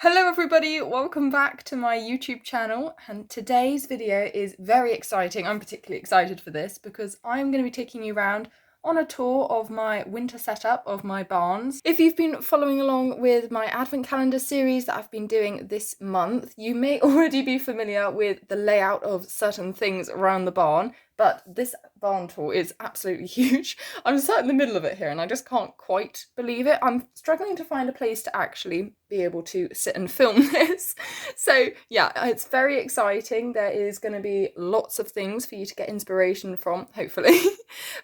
Hello everybody, welcome back to my YouTube channel, and today's video is very exciting. I'm particularly excited for this because I'm going to be taking you around on a tour of my winter setup of my barns. If you've been following along with my advent calendar series that I've been doing this month, you may already be familiar with the layout of certain things around the barn, but this barn tour is absolutely huge. I'm sat in the middle of it here and I just can't quite believe it. I'm struggling to find a place to actually be able to sit and film this. So yeah, it's very exciting. There is going to be lots of things for you to get inspiration from, hopefully.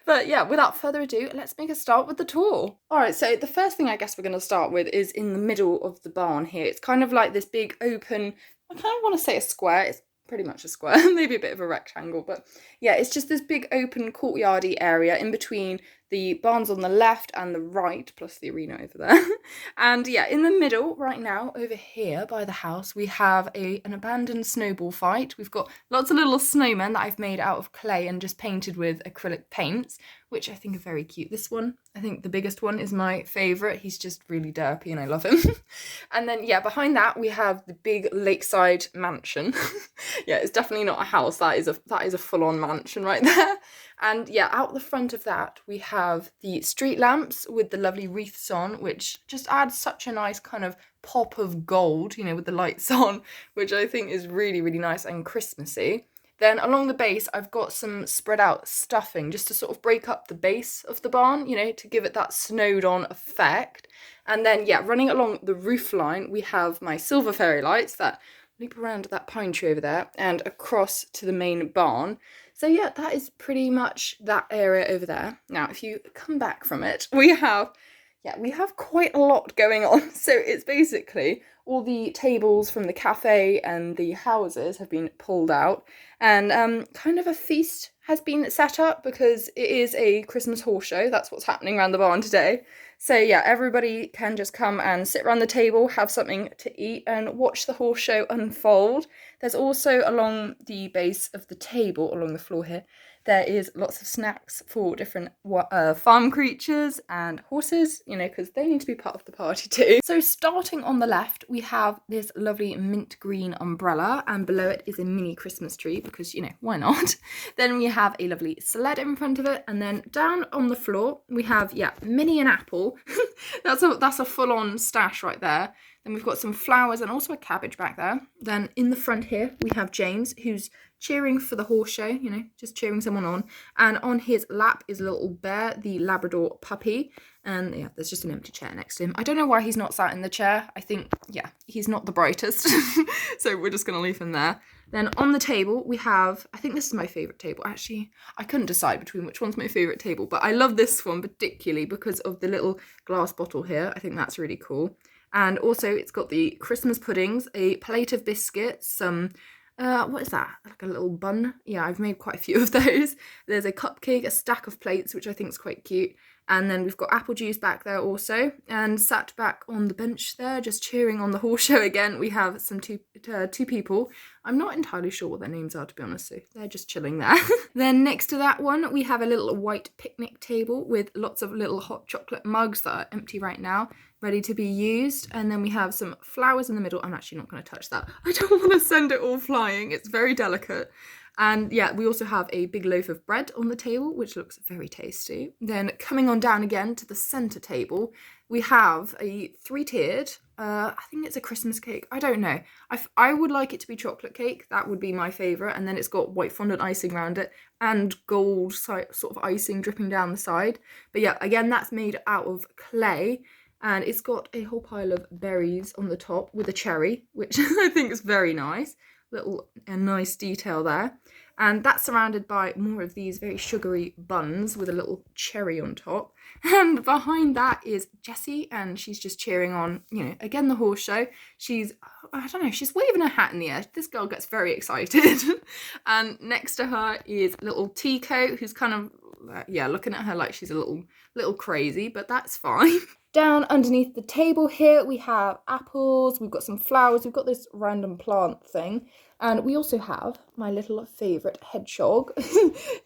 But yeah, without further ado, let's make a start with the tour. Alright, so the first thing I guess we're going to start with is in the middle of the barn here. It's kind of like this big open, I kind of want to say a square. It's pretty much a square, maybe a bit of a rectangle, but yeah, it's just this big open courtyardy area in between the barns on the left and the right, plus the arena over there. And yeah, in the middle right now, over here by the house, we have an abandoned snowball fight. We've got lots of little snowmen that I've made out of clay and just painted with acrylic paints, which I think are very cute. This one, I think the biggest one, is my favourite. He's just really derpy and I love him. And then yeah, behind that we have the big lakeside mansion. Yeah, it's definitely not a house. That is a full-on mansion right there. And yeah, out the front of that we have the street lamps with the lovely wreaths on, which just adds such a nice kind of pop of gold, you know, with the lights on, which I think is really, really nice and Christmassy. Then along the base, I've got some spread out stuffing just to sort of break up the base of the barn, you know, to give it that snowed on effect. And then, yeah, running along the roof line, we have my silver fairy lights that loop around that pine tree over there and across to the main barn. So yeah, that is pretty much that area over there. Now, if you come back from it, we have quite a lot going on. So it's basically all the tables from the cafe and the houses have been pulled out, and kind of a feast has been set up because it is a Christmas horse show. That's what's happening around the barn today. So yeah, everybody can just come and sit around the table, have something to eat and watch the horse show unfold. There's also along the base of the table, along the floor here, there is lots of snacks for different farm creatures and horses, you know, because they need to be part of the party too. So starting on the left, we have this lovely mint green umbrella, and below it is a mini Christmas tree because, you know, why not? Then we have a lovely sled in front of it, and then down on the floor we have, yeah, Minnie and Apple. That's a full-on stash right there. Then we've got some flowers and also a cabbage back there. Then in the front here, we have James, who's cheering for the horse show, you know, just cheering someone on. And on his lap is a little bear, the Labrador puppy. And yeah, there's just an empty chair next to him. I don't know why he's not sat in the chair. I think, yeah, he's not the brightest. So we're just going to leave him there. Then on the table, we have, I think this is my favourite table. Actually, I couldn't decide between which one's my favourite table, but I love this one particularly because of the little glass bottle here. I think that's really cool. And also it's got the Christmas puddings, a plate of biscuits, some, what is that? Like a little bun? Yeah, I've made quite a few of those. There's a cupcake, a stack of plates, which I think is quite cute. And then we've got apple juice back there also. And sat back on the bench there, just cheering on the horse show again, we have some two people. I'm not entirely sure what their names are, to be honest, so they're just chilling there. Then next to that one, we have a little white picnic table with lots of little hot chocolate mugs that are empty right now, ready to be used. And then we have some flowers in the middle. I'm actually not going to touch that. I don't want to send it all flying. It's very delicate. And yeah, we also have a big loaf of bread on the table, which looks very tasty. Then coming on down again to the centre table, we have a three-tiered, I think it's a Christmas cake. I don't know. I would like it to be chocolate cake. That would be my favourite. And then it's got white fondant icing around it and gold sort of icing dripping down the side. But yeah, again, that's made out of clay. And it's got a whole pile of berries on the top with a cherry, which I think is very nice. A nice detail there. And that's surrounded by more of these very sugary buns with a little cherry on top. And behind that is Jessie, and she's just cheering on, you know, again, the horse show. She's, I don't know, she's waving her hat in the air. This girl gets very excited. And next to her is little Tico, who's kind of, yeah, looking at her like she's a little crazy, but that's fine. Down underneath the table here, we have apples, we've got some flowers, we've got this random plant thing, and we also have my little favourite hedgehog,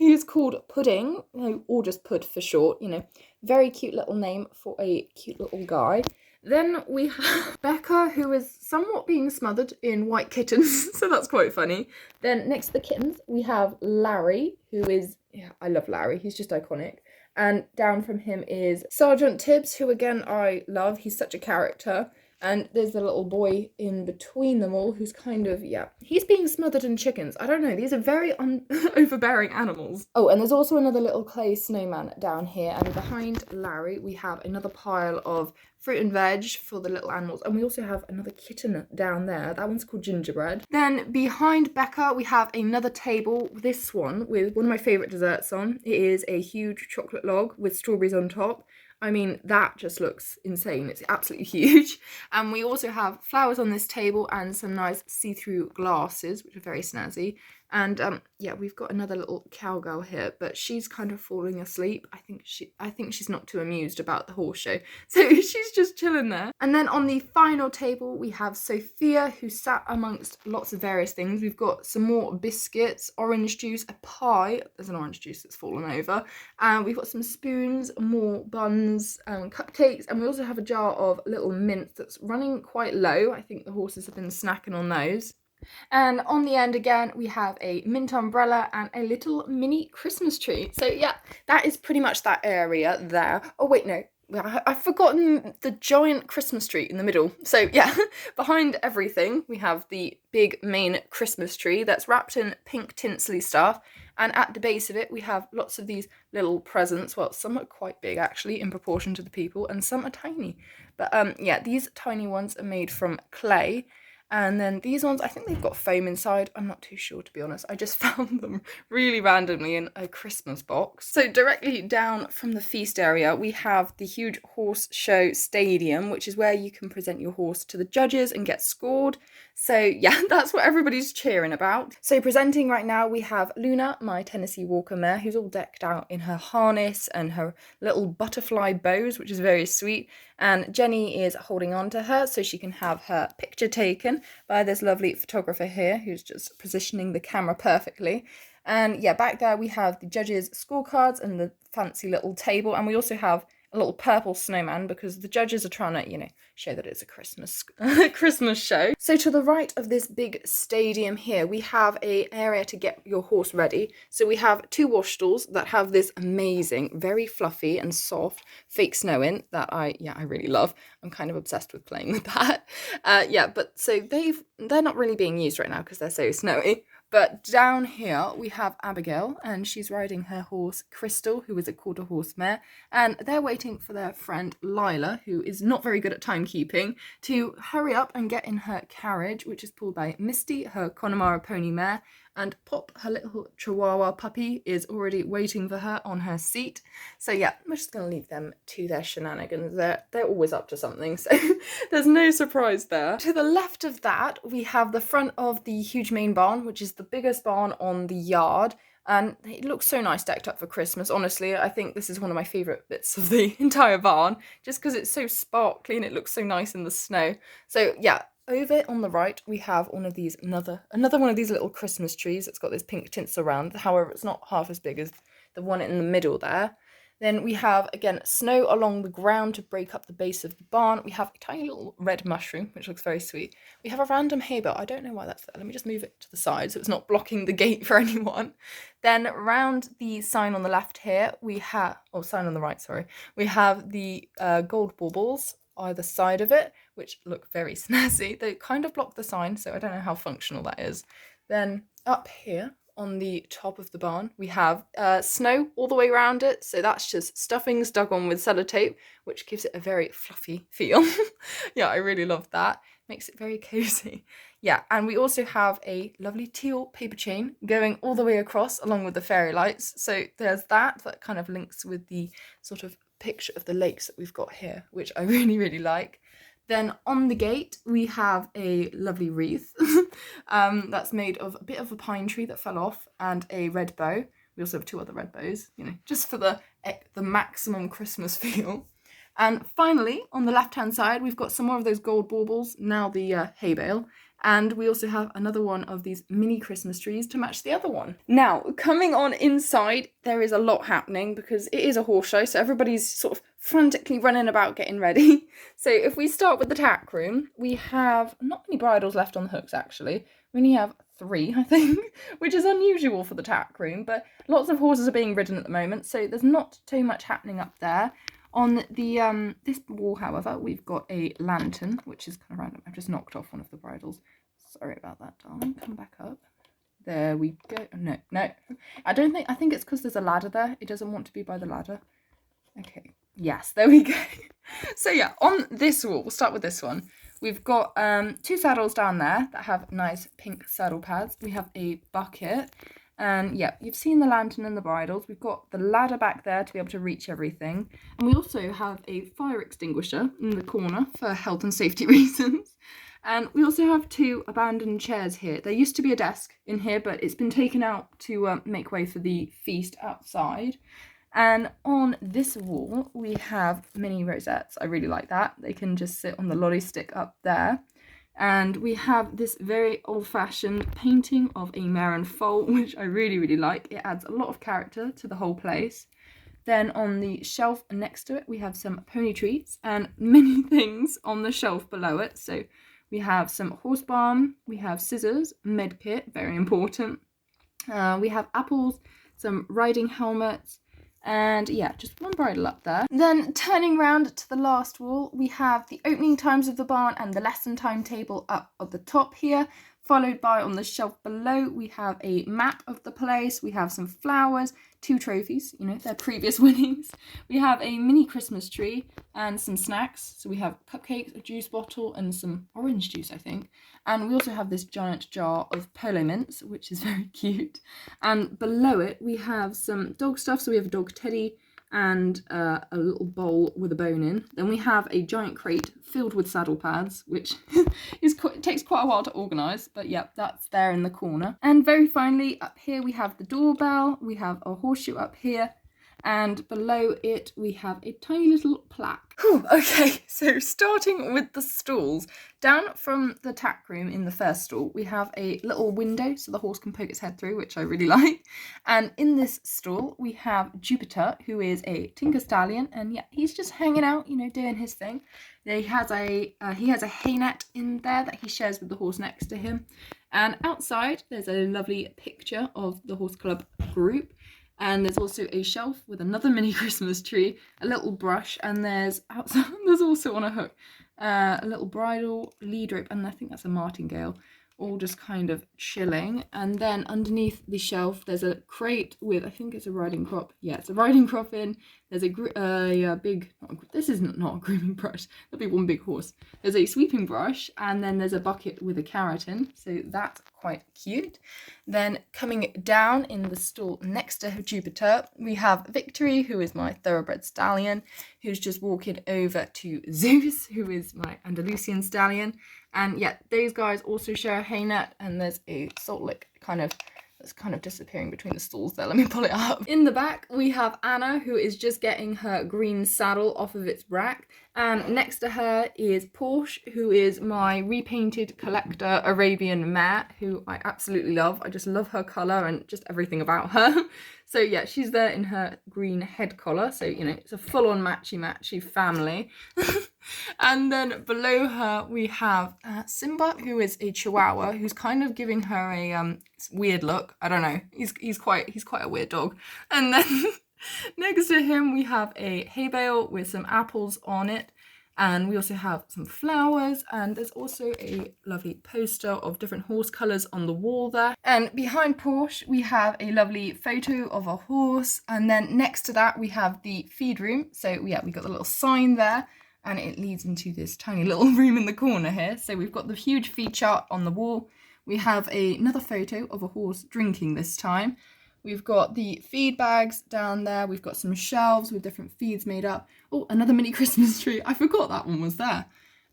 who's called Pudding, or just Pud for short, you know, very cute little name for a cute little guy. Then we have Becca, who is somewhat being smothered in white kittens, so that's quite funny. Then next to the kittens, we have Larry, who is, yeah, I love Larry, he's just iconic. And down from him is Sergeant Tibbs, who again I love, he's such a character. And there's a little boy in between them all who's kind of, yeah, he's being smothered in chickens. I don't know, these are very overbearing animals. Oh, and there's also another little clay snowman down here. And behind Larry, we have another pile of fruit and veg for the little animals. And we also have another kitten down there. That one's called Gingerbread. Then behind Becca, we have another table, this one, with one of my favourite desserts on. It is a huge chocolate log with strawberries on top. I mean, that just looks insane. It's absolutely huge. And we also have flowers on this table and some nice see-through glasses, which are very snazzy. And yeah, we've got another little cowgirl here, but she's kind of falling asleep. I think she's not too amused about the horse show, so she's just chilling there. And then on the final table, we have Sophia, who sat amongst lots of various things. We've got some more biscuits, orange juice, a pie. There's an orange juice that's fallen over. And we've got some spoons, more buns, cupcakes, and we also have a jar of little mints that's running quite low. I think the horses have been snacking on those. And on the end again, we have a mint umbrella and a little mini Christmas tree. So yeah, that is pretty much that area there. Oh wait, no, I've forgotten the giant Christmas tree in the middle. So yeah, behind everything, we have the big main Christmas tree that's wrapped in pink tinsely stuff. And at the base of it, we have lots of these little presents. Well, some are quite big actually in proportion to the people, and some are tiny. But yeah, these tiny ones are made from clay. And then these ones, I think they've got foam inside. I'm not too sure, to be honest. I just found them really randomly in a Christmas box. So directly down from the feast area, we have the huge horse show stadium, which is where you can present your horse to the judges and get scored. So yeah, that's what everybody's cheering about. So presenting right now, we have Luna, my Tennessee Walker mare, who's all decked out in her harness and her little butterfly bows, which is very sweet. And Jenny is holding on to her so she can have her picture taken by this lovely photographer here who's just positioning the camera perfectly. And yeah, back there we have the judges' scorecards and the fancy little table, and we also have a little purple snowman because the judges are trying to, you know, show that it's a Christmas Christmas show. So to the right of this big stadium here, we have an area to get your horse ready. So we have 2 wash stalls that have this amazing, very fluffy and soft fake snow in that I really love. I'm kind of obsessed with playing with that. Yeah, but so they're not really being used right now because they're so snowy. But down here we have Abigail, and she's riding her horse Crystal, who is a quarter horse mare, and they're waiting for their friend Lila, who is not very good at timekeeping, to hurry up and get in her carriage, which is pulled by Misty, her Connemara pony mare, and Pop, her little Chihuahua puppy, is already waiting for her on her seat. So yeah, we're just going to leave them to their shenanigans. They're always up to something, so there's no surprise there. To the left of that, we have the front of the huge main barn, which is the biggest barn on the yard. And it looks so nice decked up for Christmas. Honestly, I think this is one of my favourite bits of the entire barn, just because it's so sparkly and it looks so nice in the snow. So yeah, over on the right, we have one of these, another one of these little Christmas trees that's got this pink tinsel around. However, it's not half as big as the one in the middle there. Then we have, again, snow along the ground to break up the base of the barn. We have a tiny little red mushroom, which looks very sweet. We have a random hay bale. I don't know why that's there. Let me just move it to the side so it's not blocking the gate for anyone. Then around the sign on the left here, we have, oh, sign on the right, sorry. We have the gold baubles either side of it, which look very snazzy. They kind of block the sign, so I don't know how functional that is. Then up here, on the top of the barn, we have snow all the way around it, so that's just stuffings dug on with sellotape, which gives it a very fluffy feel. Yeah, I really love that. Makes it very cozy. Yeah, and we also have a lovely teal paper chain going all the way across along with the fairy lights. So there's that kind of links with the sort of picture of the lakes that we've got here, which I really, really like. Then on the gate, we have a lovely wreath that's made of a bit of a pine tree that fell off and a red bow. We also have 2 other red bows, you know, just for the maximum Christmas feel. And finally, on the left-hand side, we've got some more of those gold baubles, now the hay bale. And we also have another one of these mini Christmas trees to match the other one. Now, coming on inside, there is a lot happening because it is a horse show, so everybody's sort of frantically running about getting ready. So if we start with the tack room, we have not many bridles left on the hooks, actually. We only have 3, I think, which is unusual for the tack room, but lots of horses are being ridden at the moment, so there's not too much happening up there. On the this wall, however, we've got a lantern, which is kind of random. I've just knocked off one of the bridles. Sorry about that, darling. Come back up. There we go. No. I think it's because there's a ladder there. It doesn't want to be by the ladder. Okay. Yes, there we go. So yeah, on this wall, we'll start with this one. We've got 2 saddles down there that have nice pink saddle pads. We have a bucket. And yeah, you've seen the lantern and the bridles. We've got the ladder back there to be able to reach everything. And we also have a fire extinguisher in the corner for health and safety reasons. And we also have 2 abandoned chairs here. There used to be a desk in here, but it's been taken out to make way for the feast outside. And on this wall, we have mini rosettes. I really like that. They can just sit on the lolly stick up there. And we have this very old-fashioned painting of a mare and foal, which I really, really like. It adds a lot of character to the whole place. Then on the shelf next to it, we have some pony treats and many things on the shelf below it. So we have some horse balm, we have scissors, med kit, very important. We have apples, some riding helmets, and yeah, just one bridle up there. Then turning round to the last wall, we have the opening times of the barn and the lesson timetable up at the top here, followed by on the shelf below, we have a map of the place, we have some flowers, 2 trophies, you know, their previous winnings. We have a mini Christmas tree and some snacks. So we have cupcakes, a juice bottle, and some orange juice, I think. And we also have this giant jar of polo mints, which is very cute. And below it, we have some dog stuff. So we have a dog teddy and a little bowl with a bone in. Then we have a giant crate filled with saddle pads, which it takes quite a while to organise, but yeah, that's there in the corner. And very finally, up here we have the doorbell, we have a horseshoe up here, and below it we have a tiny little plaque. Okay, so starting with the stalls, down from the tack room in the first stall, we have a little window so the horse can poke its head through, which I really like. And in this stall, we have Jupiter, who is a Tinker Stallion, and yeah, he's just hanging out, you know, doing his thing. He has a hay net in there that he shares with the horse next to him. And outside, there's a lovely picture of the horse club group. And there's also a shelf with another mini Christmas tree, a little brush, and there's also on a hook a little bridle, lead rope, and I think that's a martingale, all just kind of chilling. And then underneath the shelf, there's a crate with, I think it's a riding crop. Yeah, it's a riding crop in. There's a big, this is not a grooming brush, that'd be one big horse. There's a sweeping brush, and then there's a bucket with a carrot in, so that's quite cute. Then coming down in the stall next to Jupiter, we have Victory, who is my thoroughbred stallion, who's just walking over to Zeus, who is my Andalusian stallion. And yeah, those guys also share a hay net, and there's a salt lick that's kind of disappearing between the stalls there. Let me pull it up. In the back, we have Anna, who is just getting her green saddle off of its rack. And next to her is Porsche, who is my repainted collector Arabian mare, who I absolutely love. I just love her colour and just everything about her. So yeah, she's there in her green head collar. So, you know, it's a full-on matchy-matchy family. And then below her, we have Simba, who is a Chihuahua, who's kind of giving her a weird look. I don't know. He's quite a weird dog. And then next to him, we have a hay bale with some apples on it. And we also have some flowers, and there's also a lovely poster of different horse colours on the wall there. And behind Porsche, we have a lovely photo of a horse. And then next to that, we have the feed room. So yeah, we got the little sign there, and it leads into this tiny little room in the corner here. So we've got the huge feed chart on the wall. We have another photo of a horse drinking this time. We've got the feed bags down there. We've got some shelves with different feeds made up. Oh, another mini Christmas tree. I forgot that one was there.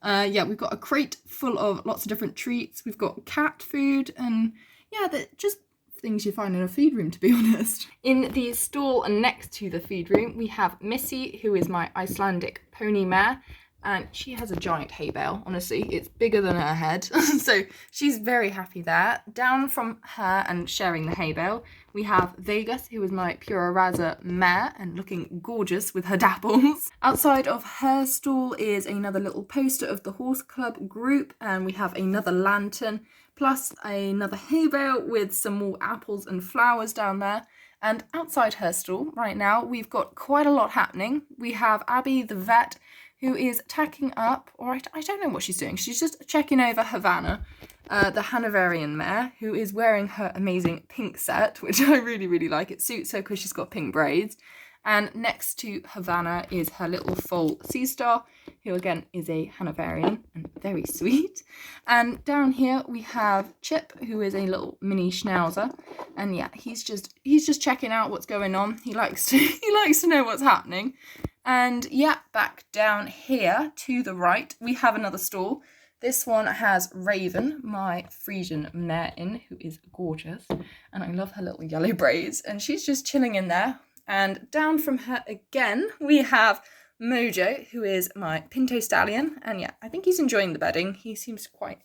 Yeah, we've got a crate full of lots of different treats. We've got cat food, and yeah, just things you find in a feed room, to be honest. In the stall next to the feed room, we have Missy, who is my Icelandic pony mare. And she has a giant hay bale, honestly. It's bigger than her head. So she's very happy there. Down from her and sharing the hay bale, we have Vegas, who is my Pura Rasa mare and looking gorgeous with her dapples. Outside of her stall is another little poster of the horse club group, and we have another lantern, plus another hay bale with some more apples and flowers down there. And outside her stall right now, we've got quite a lot happening. We have Abby the vet, who is tacking up, or I don't know what she's doing. She's just checking over Havana, the Hanoverian mare, who is wearing her amazing pink set, which I really, really like. It suits her because she's got pink braids. And next to Havana is her little foal Sea Star, who again is a Hanoverian and very sweet. And down here we have Chip, who is a little mini Schnauzer. And yeah, he's just checking out what's going on. He likes to know what's happening. And yeah, back down here to the right, we have another stall. This one has Raven, my Frisian mare in, who is gorgeous. And I love her little yellow braids. And she's just chilling in there. And down from her again, we have Mojo, who is my Pinto Stallion. And yeah, I think he's enjoying the bedding. He seems quite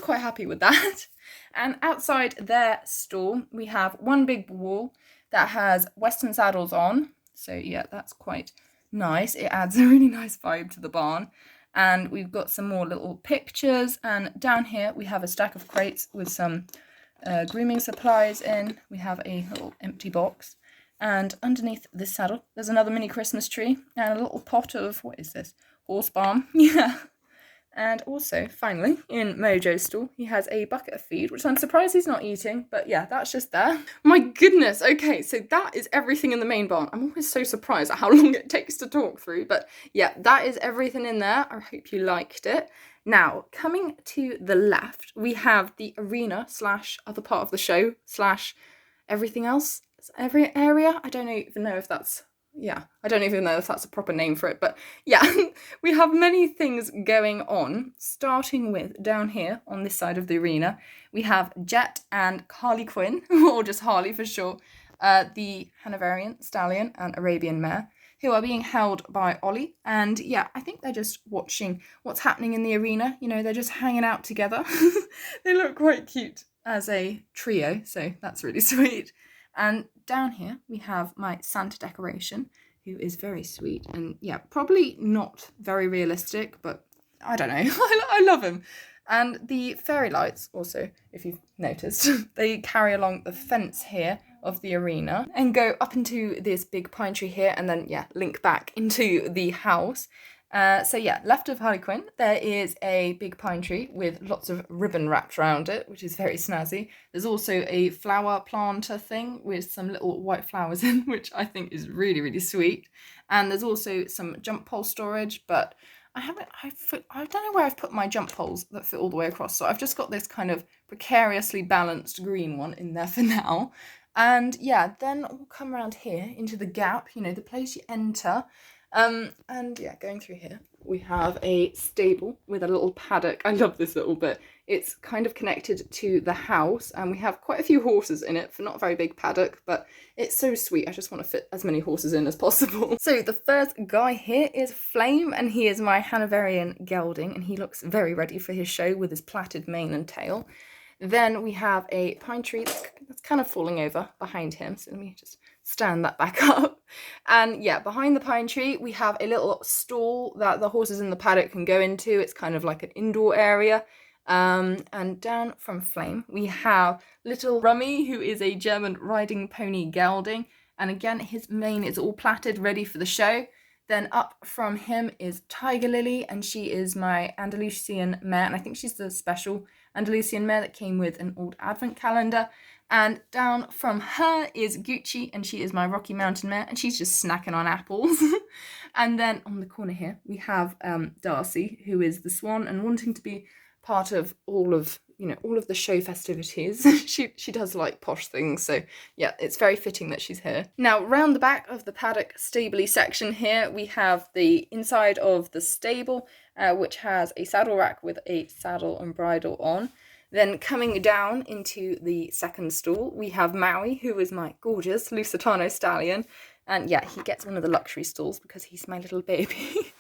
happy with that. And outside their stall, we have one big wall that has Western saddles on. So yeah, that's quite nice. It adds a really nice vibe to the barn. And we've got some more little pictures, and down here we have a stack of crates with some grooming supplies in. We have a little empty box, and underneath this saddle there's another mini Christmas tree and a little pot of, what is this, horse balm? Yeah. And also, finally, in Mojo's stall, he has a bucket of feed, which I'm surprised he's not eating, but yeah, that's just there. My goodness, okay, so that is everything in the main barn. I'm always so surprised at how long it takes to talk through, but yeah, that is everything in there. I hope you liked it. Now, coming to the left, we have the arena / other part of the show / everything else, every area. I don't even know if that's a proper name for it, but yeah, we have many things going on, starting with down here on this side of the arena. We have Jet and Harley Quinn, or just Harley for short, the Hanoverian stallion and Arabian mare, who are being held by Ollie. And yeah, I think they're just watching what's happening in the arena. You know, they're just hanging out together. They look quite cute as a trio, so that's really sweet. And down here we have my Santa decoration, who is very sweet and yeah, probably not very realistic, but I don't know, I love him. And the fairy lights also, if you've noticed, they carry along the fence here of the arena and go up into this big pine tree here, and then yeah, link back into the house. So yeah, left of Harley Quinn, there is a big pine tree with lots of ribbon wrapped around it, which is very snazzy. There's also a flower planter thing with some little white flowers in, which I think is really, really sweet. And there's also some jump pole storage, but I don't know where I've put my jump poles that fit all the way across. So I've just got this kind of precariously balanced green one in there for now. And yeah, then we'll come around here into the gap, you know, the place you enter. And yeah, going through here, we have a stable with a little paddock. I love this little bit. It's kind of connected to the house, and we have quite a few horses in it for not a very big paddock, but it's so sweet. I just want to fit as many horses in as possible. So the first guy here is Flame, and he is my Hanoverian gelding, and he looks very ready for his show with his plaited mane and tail. Then we have a pine tree that's kind of falling over behind him. So let me just stand that back up. And yeah, behind the pine tree, we have a little stall that the horses in the paddock can go into. It's kind of like an indoor area. And down from Flame, we have little Rummy, who is a German riding pony gelding. And again, his mane is all plaited, ready for the show. Then up from him is Tiger Lily, and she is my Andalusian mare, and I think she's the special Andalusian mare that came with an old advent calendar. And down from her is Gucci, and she is my Rocky Mountain mare, and she's just snacking on apples. And then on the corner here, we have Darcy, who is the swan, and wanting to be part of all of the show festivities. she does like posh things, so yeah, it's very fitting that she's here. Now, round the back of the paddock stably section here, we have the inside of the stable, which has a saddle rack with a saddle and bridle on. Then coming down into the second stall, we have Maui, who is my gorgeous Lusitano stallion. And yeah, he gets one of the luxury stalls because he's my little baby.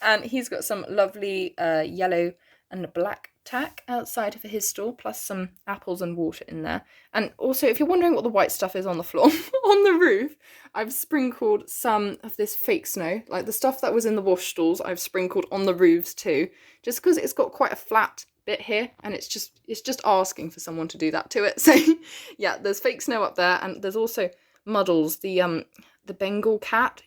And he's got some lovely yellow and black tack outside of his stall, plus some apples and water in there. And also, if you're wondering what the white stuff is on the floor, on the roof, I've sprinkled some of this fake snow, like the stuff that was in the wash stalls, I've sprinkled on the roofs too, just because it's got quite a flat bit here, and it's just asking for someone to do that to it. So yeah, there's fake snow up there, and there's also Muddles, the Bengal cat.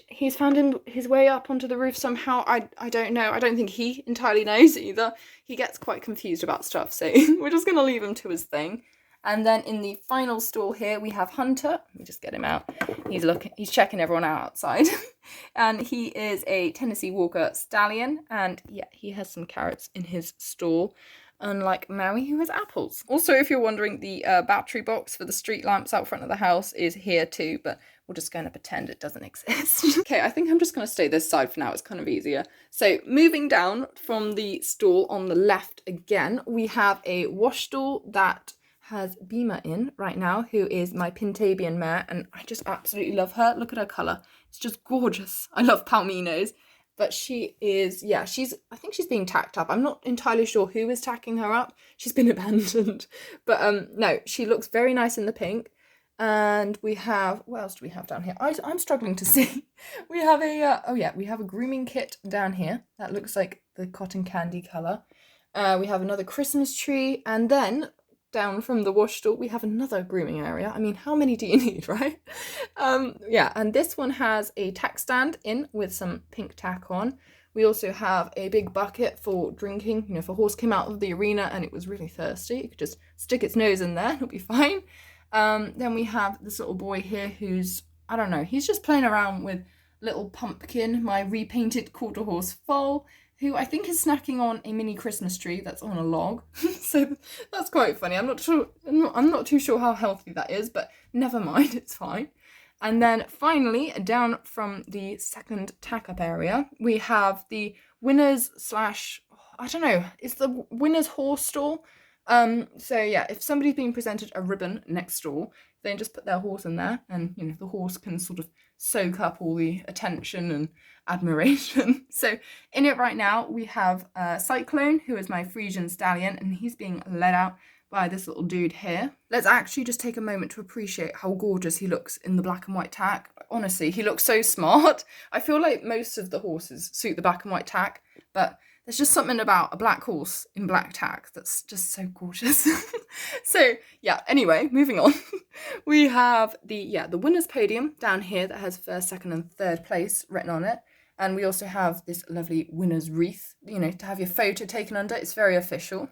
He's found his way up onto the roof somehow. I don't know. I don't think he entirely knows either. He gets quite confused about stuff, so we're just going to leave him to his thing. And then in the final stall here, we have Hunter. Let me just get him out. He's checking everyone out outside. And he is a Tennessee Walker stallion. And yeah, he has some carrots in his stall, unlike Maui, who has apples. Also, if you're wondering, the battery box for the street lamps out front of the house is here too, but we're just going to pretend it doesn't exist. Okay, I think I'm just going to stay this side for now. It's kind of easier. So moving down from the stall on the left again, we have a wash stall that has Beamer in right now, who is my Pintabian mare, and I just absolutely love her. Look at her colour. It's just gorgeous. I love Palminos. But she is, yeah, I think she's being tacked up. I'm not entirely sure who is tacking her up. She's been abandoned. But no, she looks very nice in the pink. And we have, what else do we have down here? I'm struggling to see. We have we have a grooming kit down here. That looks like the cotton candy colour. We have another Christmas tree. And then down from the wash stall, we have another grooming area. I mean, how many do you need, right? Yeah, and this one has a tack stand in with some pink tack on. We also have a big bucket for drinking. You know, if a horse came out of the arena and it was really thirsty, it could just stick its nose in there, it'll be fine. Then we have this little boy here who's, I don't know, he's just playing around with little Pumpkin, my repainted quarter horse foal, who I think is snacking on a mini Christmas tree that's on a log. So that's quite funny. I'm not too sure how healthy that is, but never mind, it's fine. And then finally, down from the second tack-up area, we have the winner's slash, I don't know, it's the winner's horse stall. So yeah, if somebody's being presented a ribbon next door, they just put their horse in there, and you know, the horse can sort of soak up all the attention and admiration. So in it right now, we have Cyclone, who is my Frisian stallion, and he's being led out by this little dude here. Let's actually just take a moment to appreciate how gorgeous he looks in the black and white tack. Honestly, he looks so smart. I feel like most of the horses suit the black and white tack, but there's just something about a black horse in black tack that's just so gorgeous. So yeah, anyway, moving on. We have the winner's podium down here that has first, second and third place written on it. And we also have this lovely winner's wreath, you know, to have your photo taken under. It's very official.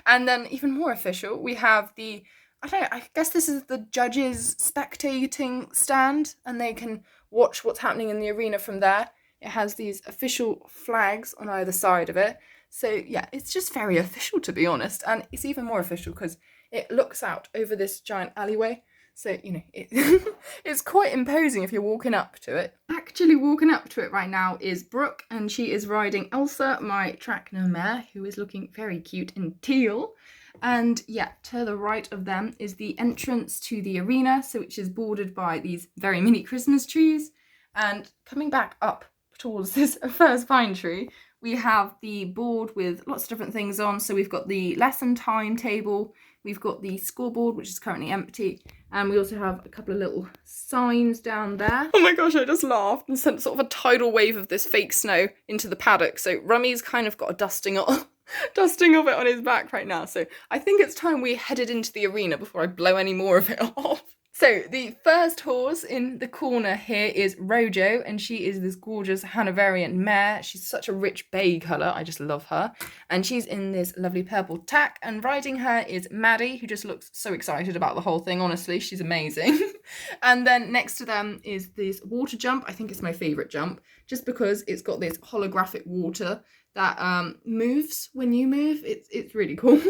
And then even more official, we have I guess this is the judges' spectating stand, and they can watch what's happening in the arena from there. It has these official flags on either side of it. So yeah, it's just very official, to be honest. And it's even more official because it looks out over this giant alleyway. So, you know, it's quite imposing if you're walking up to it. Actually walking up to it right now is Brooke, and she is riding Elsa, my Trackner mare, who is looking very cute in teal. And yeah, to the right of them is the entrance to the arena, so which is bordered by these very mini Christmas trees. And coming back up towards this first pine tree, we have the board with lots of different things on. So we've got the lesson timetable, we've got the scoreboard, which is currently empty, and we also have a couple of little signs down there. Oh my gosh, I just laughed and sent sort of a tidal wave of this fake snow into the paddock. So Rummy's kind of got a dusting of it on his back right now. So I think it's time we headed into the arena before I blow any more of it off. So the first horse in the corner here is Rojo, and she is this gorgeous Hanoverian mare. She's such a rich bay colour, I just love her. And she's in this lovely purple tack, and riding her is Maddie, who just looks so excited about the whole thing, honestly, she's amazing. And then next to them is this water jump. I think it's my favourite jump, just because it's got this holographic water that moves when you move. It's really cool.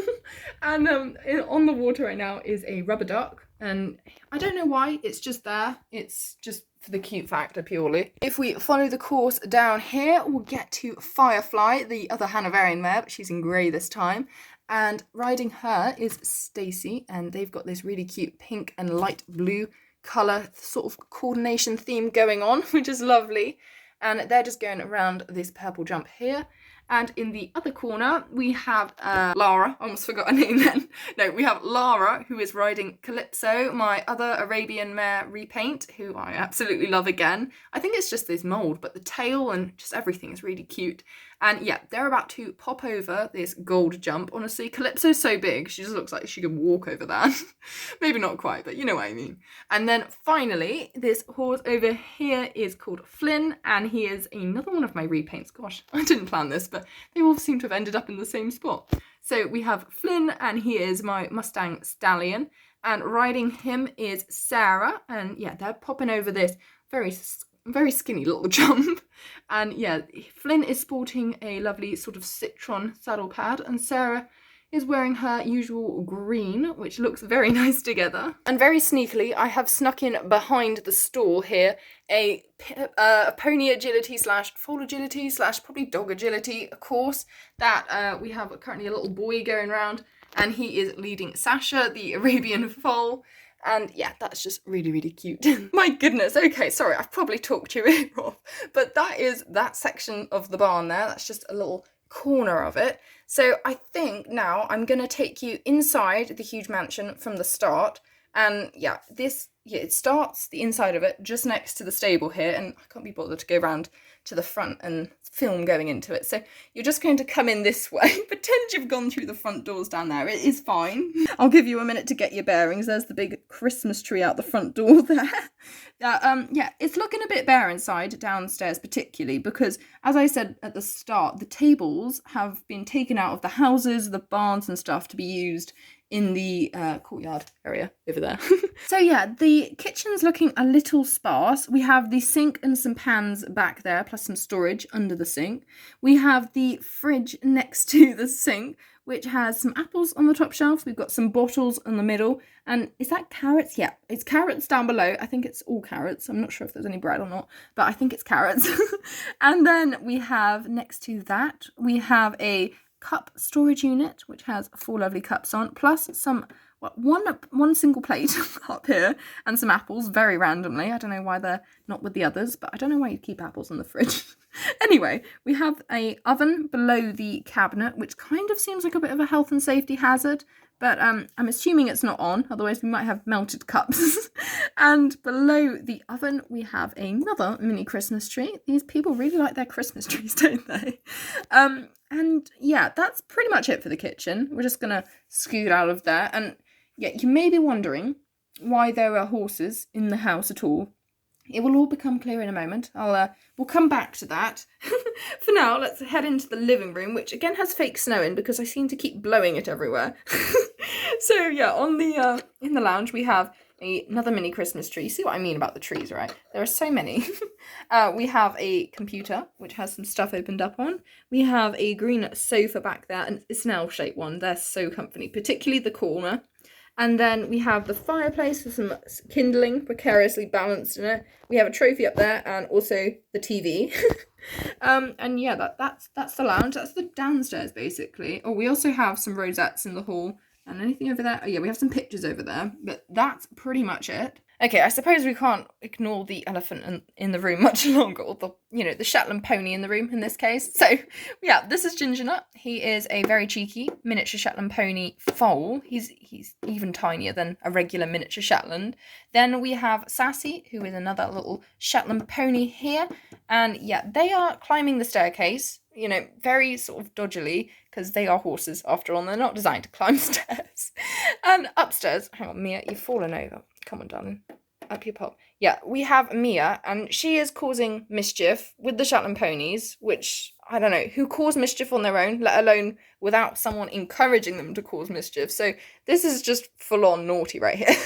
And on the water right now is a rubber duck, and I don't know why, it's just there. It's just for the cute factor purely. If we follow the course down here, we'll get to Firefly, the other Hanoverian mare, but she's in grey this time. And riding her is Stacy, and they've got this really cute pink and light blue colour sort of coordination theme going on, which is lovely. And they're just going around this purple jump here. And in the other corner, we have Lara. I almost forgot her name then. No, we have Lara, who is riding Calypso, my other Arabian mare repaint, who I absolutely love again. I think it's just this mould, but the tail and just everything is really cute. And yeah, they're about to pop over this gold jump. Honestly, Calypso's so big, she just looks like she could walk over that. Maybe not quite, but you know what I mean. And then finally, this horse over here is called Flynn, and he is another one of my repaints. Gosh, I didn't plan this, but they all seem to have ended up in the same spot. So we have Flynn, and he is my Mustang Stallion, and riding him is Sarah, and yeah, they're popping over this very skinny little jump. And yeah, Flynn is sporting a lovely sort of citron saddle pad, and Sarah is wearing her usual green, which looks very nice together. And very sneakily, I have snuck in behind the stall here a pony agility slash foal agility slash probably dog agility course that we have currently a little boy going around, and he is leading Sasha, the Arabian foal. And yeah, that's just really, really cute. My goodness. Okay, sorry, I've probably talked your ear off, but that is that section of the barn there. That's just a little corner of it. So I think now I'm going to take you inside the huge mansion from the start. And yeah, it starts the inside of it just next to the stable here, and I can't be bothered to go around to the front and film going into it. So you're just going to come in this way. Pretend you've gone through the front doors down there. It is fine. I'll give you a minute to get your bearings. There's the big Christmas tree out the front door there. Yeah, it's looking a bit bare inside downstairs, particularly because, as I said at the start, the tables have been taken out of the houses, the barns and stuff to be used in the courtyard area over there. So yeah, the kitchen's looking a little sparse. We have the sink and some pans back there, plus some storage under the sink. We have the fridge next to the sink, which has some apples on the top shelf. We've got some bottles in the middle. And is that carrots? Yeah, it's carrots down below. I think it's all carrots. I'm not sure if there's any bread or not, but I think it's carrots. And then we have, next to that, we have a cup storage unit, which has 4 lovely cups on, plus some one single plate up here and some apples very randomly. I don't know why they're not with the others, but I don't know why you keep apples in the fridge. Anyway, we have a oven below the cabinet, which kind of seems like a bit of a health and safety hazard, but I'm assuming it's not on, otherwise we might have melted cups. And below the oven, we have another mini Christmas tree. These people really like their Christmas trees, don't they? And yeah, that's pretty much it for the kitchen. We're just going to scoot out of there. And yeah, you may be wondering why there are horses in the house at all. It will all become clear in a moment. We'll come back to that. For now, let's head into the living room, which again has fake snow in because I seem to keep blowing it everywhere. So yeah, on the in the lounge we have another mini Christmas tree. See what I mean about the trees, right? There are so many. We have a computer, which has some stuff opened up on. We have a green sofa back there, and it's an L-shaped one. They're so comfy, particularly the corner. And then we have the fireplace with some kindling precariously balanced in it. We have a trophy up there and also the TV. And yeah, that's the lounge. That's the downstairs, basically. Oh, we also have some rosettes in the hall. And anything over there? Oh, yeah, we have some pictures over there. But that's pretty much it. Okay, I suppose we can't ignore the elephant in the room much longer, or the Shetland pony in the room in this case. So, yeah, this is Ginger Nut. He is a very cheeky miniature Shetland pony foal. He's even tinier than a regular miniature Shetland. Then we have Sassy, who is another little Shetland pony here. And yeah, they are climbing the staircase, very sort of dodgily, because they are horses after all, and they're not designed to climb stairs. And upstairs, hang on, Mia, you've fallen over. Come on, darling. Up you pop. Yeah, we have Mia, and she is causing mischief with the Shetland ponies, which, I don't know, who cause mischief on their own, let alone without someone encouraging them to cause mischief. So this is just full-on naughty right here.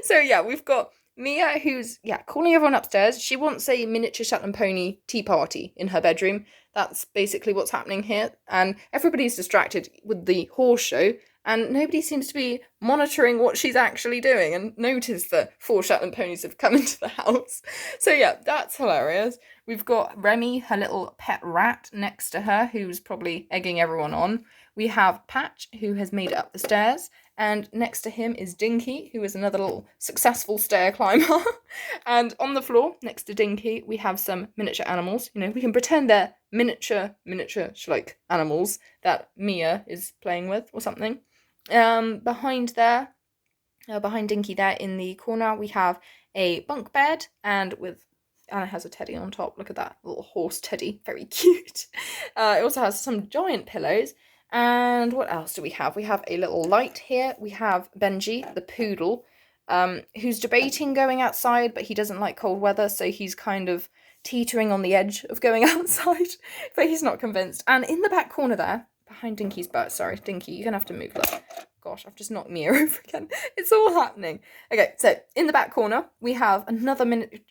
So yeah, we've got Mia, who's, calling everyone upstairs. She wants a miniature Shetland pony tea party in her bedroom. That's basically what's happening here. And everybody's distracted with the horse show, and nobody seems to be monitoring what she's actually doing and notice that 4 Shetland ponies have come into the house. So yeah, that's hilarious. We've got Remy, her little pet rat, next to her, who's probably egging everyone on. we have Patch, who has made it up the stairs, and next to him is Dinky, who is another little successful stair climber. And on the floor, next to Dinky, we have some miniature animals. You know, we can pretend they're miniature Schleich animals that Mia is playing with or something. Behind Dinky there in the corner, we have a bunk bed, and Anna has a teddy on top. Look at that little horse teddy, very cute. It also has some giant pillows. And what else do we have? We have a little light here. We have Benji, the poodle, who's debating going outside, but he doesn't like cold weather, so he's kind of teetering on the edge of going outside, but he's not convinced. And in the back corner there, behind Dinky's butt, sorry, Dinky, you're gonna have to move that. Gosh, I've just knocked Mia over again. It's all happening. Okay, so in the back corner, we have another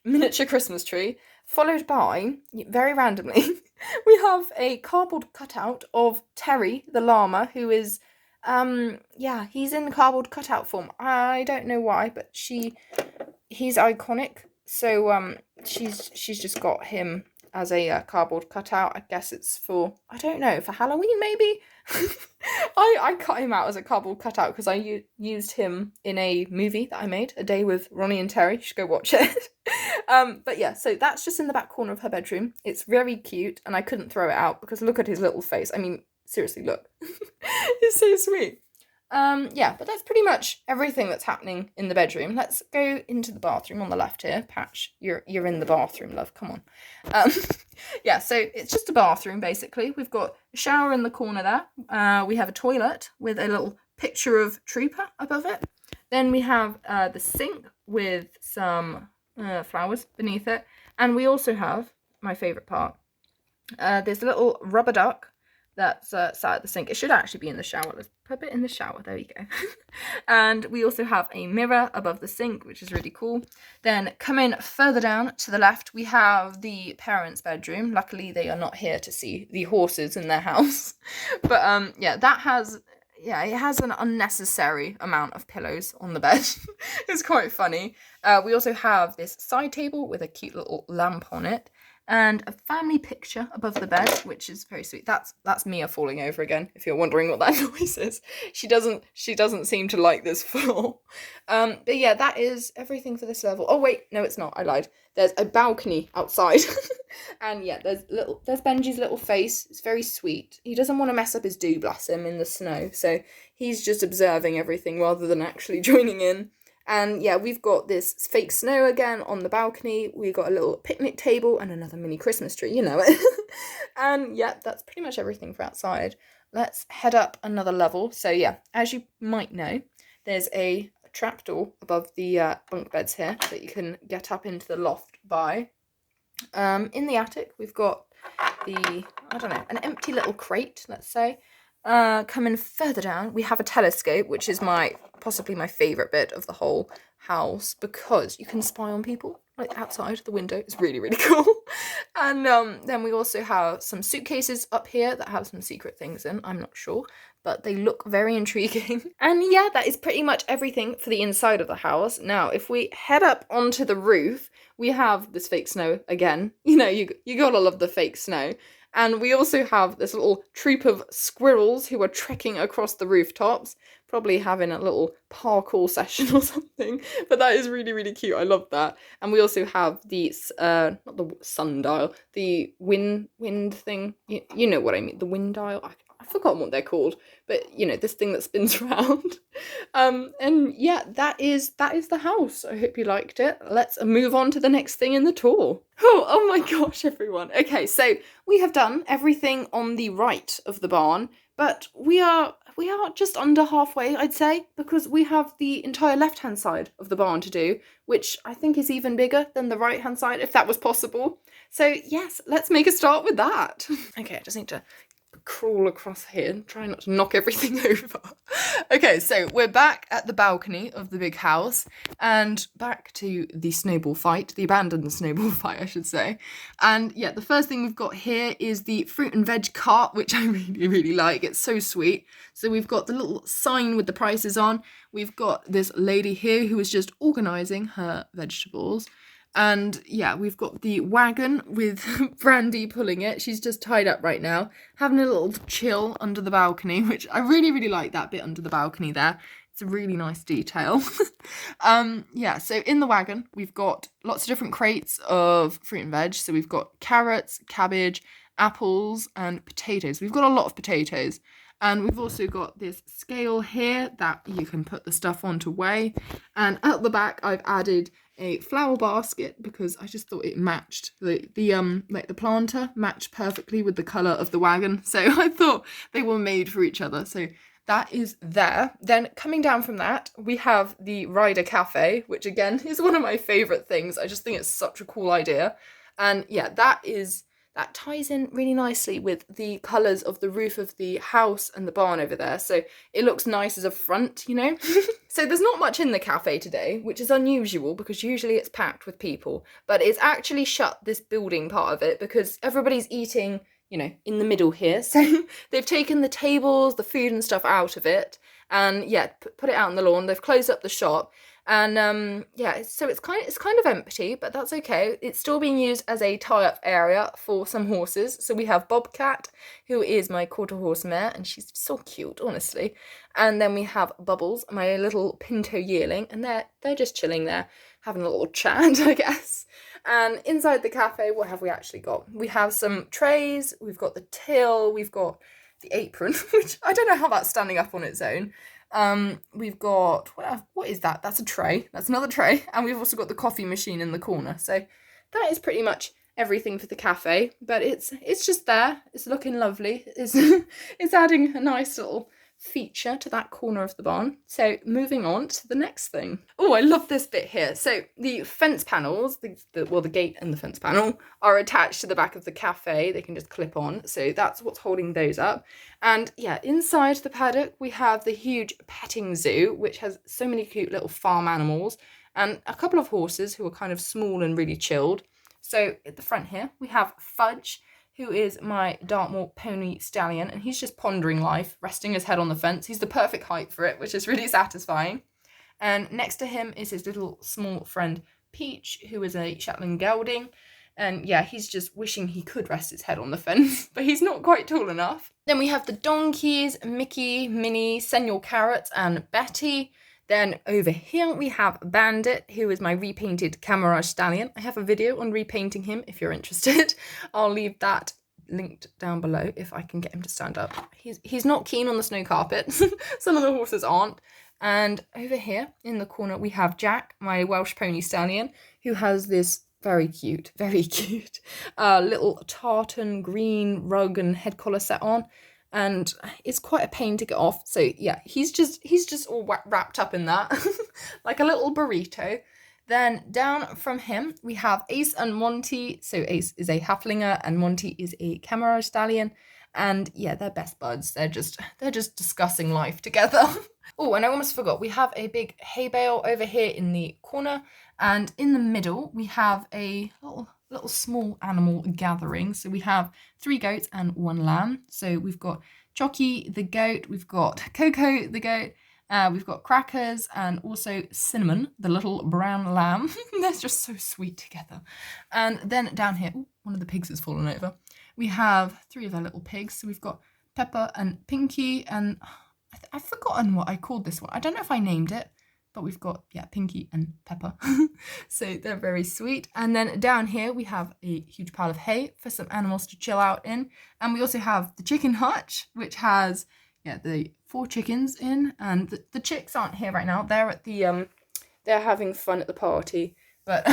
miniature Christmas tree, followed by, very randomly, we have a cardboard cutout of Terry, the llama, who is, he's in cardboard cutout form. I don't know why, but he's iconic. So, she's just got him as a cardboard cutout. I guess it's for, I don't know, for Halloween maybe? I cut him out as a cardboard cutout because I used him in a movie that I made, A Day with Ronnie and Terry. You should go watch it. But yeah, so that's just in the back corner of her bedroom. It's very cute, and I couldn't throw it out because look at his little face. I mean, seriously, look. He's so sweet. But that's pretty much everything that's happening in the bedroom. Let's go into the bathroom on the left here. Patch, you're in the bathroom, love, come on. So it's just a bathroom, basically. We've got a shower in the corner there. We have a toilet with a little picture of Trooper above it. Then we have the sink with some flowers beneath it. And we also have, my favourite part, this little rubber duck that's sat at the sink. It should actually be in the shower. Let's put it in the shower. There you go. And we also have a mirror above the sink, which is really cool. Then coming further down to the left, we have the parents' bedroom. Luckily, they are not here to see the horses in their house. But it has an unnecessary amount of pillows on the bed. It's quite funny. We also have this side table with a cute little lamp on it. And a family picture above the bed, which is very sweet. That's Mia falling over again, if you're wondering what that noise is. She doesn't seem to like this floor. But yeah, that is everything for this level. Oh wait, no it's not, I lied. There's a balcony outside. And yeah, there's Benji's little face. It's very sweet. He doesn't want to mess up his do, bless him, in the snow. So he's just observing everything rather than actually joining in. And yeah, we've got this fake snow again on the balcony. We've got a little picnic table and another mini Christmas tree, you know it. And yeah, that's pretty much everything for outside. Let's head up another level. So yeah, as you might know, there's a trapdoor above the bunk beds here that you can get up into the loft by. In the attic, we've got an empty little crate, let's say. Coming further down, we have a telescope, which is possibly my favourite bit of the whole house because you can spy on people, like outside the window. It's really, really cool. And then we also have some suitcases up here that have some secret things in, I'm not sure, but they look very intriguing. And yeah, that is pretty much everything for the inside of the house. Now, if we head up onto the roof, we have this fake snow again. You know, you gotta love the fake snow. And we also have this little troop of squirrels who are trekking across the rooftops, probably having a little parkour session or something. But that is really, really cute. I love that. And we also have the, not the sundial, the wind thing. You know what I mean, the wind dial. I've forgotten what they're called, but you know, this thing that spins around. And yeah, that is the house. I hope you liked it. Let's move on to the next thing in the tour. Oh my gosh, everyone. Okay, so we have done everything on the right of the barn, but we are just under halfway, I'd say, because we have the entire left-hand side of the barn to do, which I think is even bigger than the right-hand side, if that was possible. So yes, let's make a start with that. Okay, I just need to crawl across here and try not to knock everything over. Okay, so we're back at the balcony of the big house and back to the snowball fight, the abandoned snowball fight, I should say. And yeah, the first thing we've got here is the fruit and veg cart, which I really, really like. It's so sweet. So we've got the little sign with the prices on. We've got this lady here who is just organising her vegetables. And yeah, we've got the wagon with Brandy pulling it. She's just tied up right now, having a little chill under the balcony, which I really, really like that bit under the balcony there. It's a really nice detail. Yeah, so in the wagon, we've got lots of different crates of fruit and veg. So we've got carrots, cabbage, apples, and potatoes. We've got a lot of potatoes. And we've also got this scale here that you can put the stuff on to weigh. And at the back, I've added a flower basket because I just thought it matched like the planter matched perfectly with the colour of the wagon. So I thought they were made for each other. So that is there. Then coming down from that, we have the Rider Cafe, which again is one of my favourite things. I just think it's such a cool idea. And yeah, that ties in really nicely with the colours of the roof of the house and the barn over there. So it looks nice as a front, you know? So there's not much in the cafe today, which is unusual because usually it's packed with people. But it's actually shut, this building part of it, because everybody's eating, you know, in the middle here. So they've taken the tables, the food and stuff out of it. And yeah, put it out on the lawn. They've closed up the shop. And yeah, so it's kind of empty, but that's okay. It's still being used as a tie-up area for some horses. So we have Bobcat, who is my quarter horse mare, and she's so cute, honestly. And then we have Bubbles, my little Pinto yearling, and they're just chilling there, having a little chat, I guess. And inside the cafe, what have we actually got? We have some trays, we've got the till, we've got the apron, which I don't know how that's standing up on its own. We've got, what is that? That's a tray. That's another tray. And we've also got the coffee machine in the corner. So that is pretty much everything for the cafe. But it's just there. It's looking lovely. It's adding a nice little feature to that corner of the barn. So moving on to the next thing. Oh, I love this bit here. So the fence panels, the gate and the fence panel are attached to the back of the cafe. They can just clip on. So that's what's holding those up. And yeah, inside the paddock, we have the huge petting zoo, which has so many cute little farm animals and a couple of horses who are kind of small and really chilled. So at the front here, we have Fudge, who is my Dartmoor pony stallion, and he's just pondering life, resting his head on the fence. He's the perfect height for it, which is really satisfying. And next to him is his little small friend Peach, who is a Shetland gelding. And yeah, he's just wishing he could rest his head on the fence, but he's not quite tall enough. Then we have the donkeys, Mickey, Minnie, Senor Carrot, and Betty. Then over here we have Bandit, who is my repainted camouflage stallion. I have a video on repainting him if you're interested. I'll leave that linked down below if I can get him to stand up. He's not keen on the snow carpet. Some of the horses aren't. And over here in the corner we have Jack, my Welsh pony stallion, who has this very cute little tartan green rug and head collar set on. And it's quite a pain to get off. So yeah, he's just all wrapped up in that, like a little burrito. Then down from him, we have Ace and Monty. So Ace is a Haflinger and Monty is a camouflage stallion. And yeah, they're best buds. They're just discussing life together. Oh, and I almost forgot, we have a big hay bale over here in the corner. And in the middle, we have a little small animal gathering. So we have 3 goats and 1 lamb. So we've got Jockey the goat, we've got Coco the goat, we've got Crackers, and also Cinnamon, the little brown lamb. They're just so sweet together. And then down here, ooh, one of the pigs has fallen over. We have 3 of our little pigs. So we've got Pepper and Pinky, and I've forgotten what I called this one. I don't know if I named it. But we've got, yeah, Pinky and Pepper. So they're very sweet. And then down here, we have a huge pile of hay for some animals to chill out in. And we also have the chicken hutch, which has, yeah, the 4 chickens in. And the chicks aren't here right now. They're at the, they're having fun at the party. But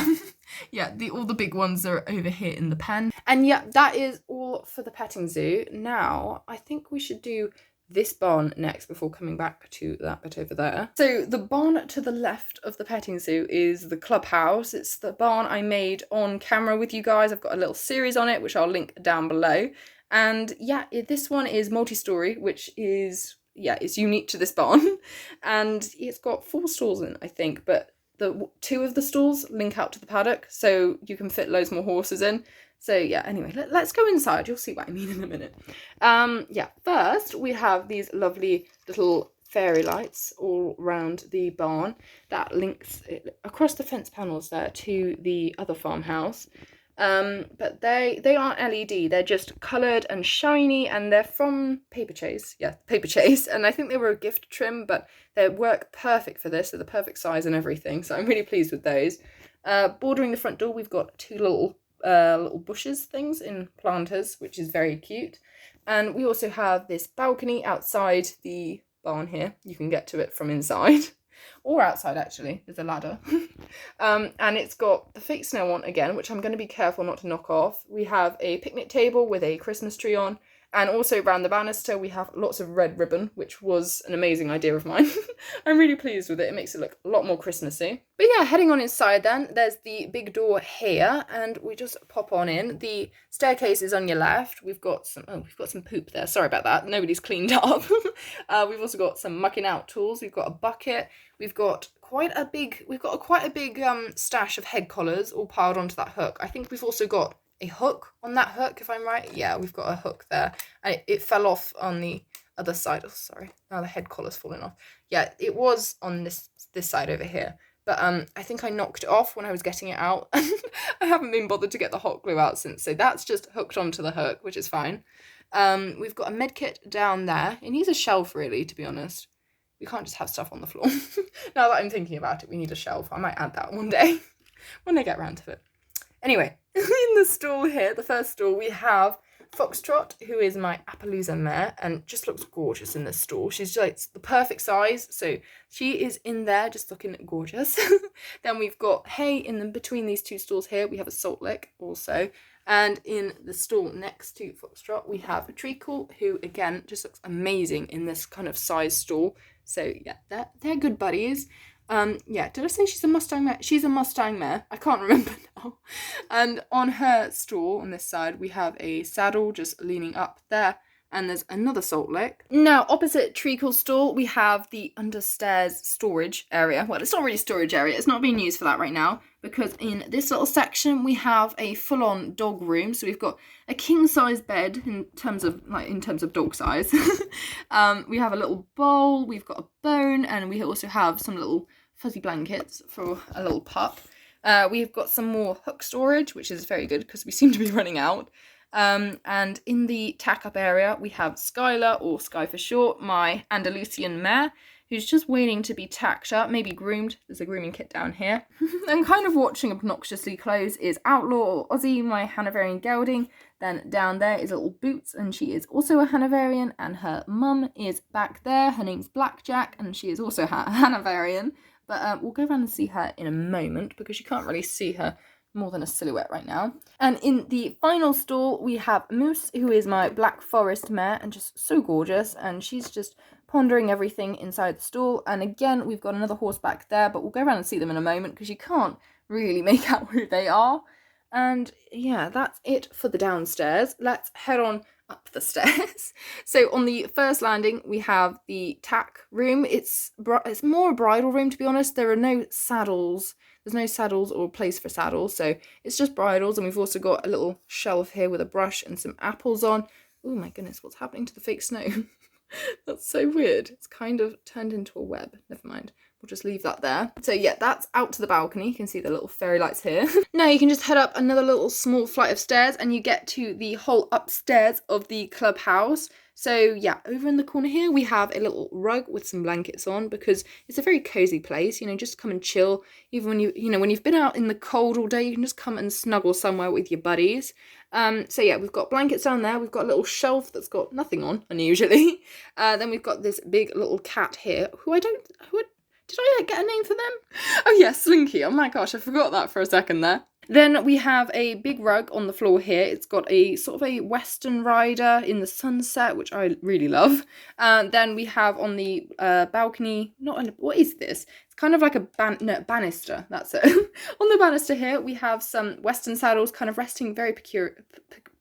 yeah, all the big ones are over here in the pen. And yeah, that is all for the petting zoo. Now, I think we should do this barn next before coming back to that bit over there. So the barn to the left of the petting zoo is the clubhouse. It's the barn I made on camera with you guys. I've got a little series on it, which I'll link down below. And yeah, this one is multi-story, which is, yeah, it's unique to this barn. And it's got 4 stalls in, I think, but the 2 of the stalls link out to the paddock, so you can fit loads more horses in. So yeah, anyway, let's go inside. You'll see what I mean in a minute. Yeah, first we have these lovely little fairy lights all around the barn that links it across the fence panels there to the other farmhouse. But they aren't LED, they're just coloured and shiny, and they're from Paper Chase. Yeah, Paper Chase, and I think they were a gift trim, but they work perfect for this. They're the perfect size and everything, so I'm really pleased with those. Bordering the front door, we've got two little bushes things in planters, which is very cute. And we also have this balcony outside the barn here. You can get to it from inside. Or outside, actually. There's a ladder. And it's got the fake snow on again, which I'm going to be careful not to knock off. We have a picnic table with a Christmas tree on. And also around the banister, we have lots of red ribbon, which was an amazing idea of mine. I'm really pleased with it. It makes it look a lot more Christmassy. But yeah, heading on inside then, there's the big door here, and we just pop on in. The staircase is on your left. We've got some poop there. Sorry about that. Nobody's cleaned up. We've also got some mucking out tools. We've got a bucket. We've got quite a big stash of head collars all piled onto that hook. I think we've also got a hook on that hook, if I'm right. Yeah, we've got a hook there, and it fell off on the other side. Oh, sorry. Now the head collar's fallen off. Yeah, it was on this side over here, but I think I knocked it off when I was getting it out. I haven't been bothered to get the hot glue out since, so that's just hooked onto the hook, which is fine. We've got a med kit down there. It needs a shelf, really, to be honest. We can't just have stuff on the floor. Now that I'm thinking about it, we need a shelf. I might add that one day when I get around to it. Anyway, in the stall here, the first stall, we have Foxtrot, who is my Appaloosa mare, and just looks gorgeous in this stall. She's like the perfect size, so she is in there just looking gorgeous. Then we've got Hay in between these two stalls here. We have a Salt Lick also. And in the stall next to Foxtrot, we have Treacle, who again just looks amazing in this kind of size stall. So yeah, they're good buddies. Yeah, did I say she's a Mustang mare? She's a Mustang mare. I can't remember now. And on her stall, on this side, we have a saddle just leaning up there. And there's another Salt Lick. Now, opposite Treacle's stall, we have the understairs storage area. Well, it's not really storage area. It's not being used for that right now, because in this little section, we have a full-on dog room. So we've got a king-size bed in terms of dog size. We have a little bowl, we've got a bone, and we also have some little fuzzy blankets for a little pup. We've got some more hook storage, which is very good because we seem to be running out. And in the tack-up area, we have Skylar, or Sky for short, my Andalusian mare, who's just waiting to be tacked up, maybe groomed. There's a grooming kit down here. And kind of watching obnoxiously close is Outlaw, or Aussie, my Hanoverian gelding. Then down there is little Boots, and she is also a Hanoverian, and her mum is back there. Her name's Blackjack, and she is also Hanoverian. But we'll go around and see her in a moment, because you can't really see her more than a silhouette right now. And in the final stall, we have Moose, who is my Black Forest mare, and just so gorgeous, and she's just pondering everything inside the stall. And again, we've got another horse back there, but we'll go around and see them in a moment, because you can't really make out who they are. And yeah, that's it for the downstairs. Let's head on up the stairs. So on the first landing, we have the tack room. It's more a bridal room, to be honest. There are no saddles. There's no saddles or place for saddles, so it's just bridles. And we've also got a little shelf here with a brush and some apples on. Oh my goodness, what's happening to the fake snow? That's so weird. It's kind of turned into a web. Never mind. We'll just leave that there. So yeah, that's out to the balcony. You can see the little fairy lights here. Now you can just head up another little small flight of stairs and you get to the whole upstairs of the clubhouse. So yeah, over in the corner here, we have a little rug with some blankets on, because it's a very cozy place, you know, just come and chill. Even when when you've been out in the cold all day, you can just come and snuggle somewhere with your buddies. So yeah, we've got blankets down there. We've got a little shelf that's got nothing on, unusually. Then we've got this big little cat here, did I get a name for them? Oh yeah, Slinky. Oh my gosh, I forgot that for a second there. Then we have a big rug on the floor here. It's got a sort of a Western rider in the sunset, which I really love. Then we have on the balcony, what is this? It's kind of like a banister, that's it. On the banister here, we have some Western saddles kind of resting very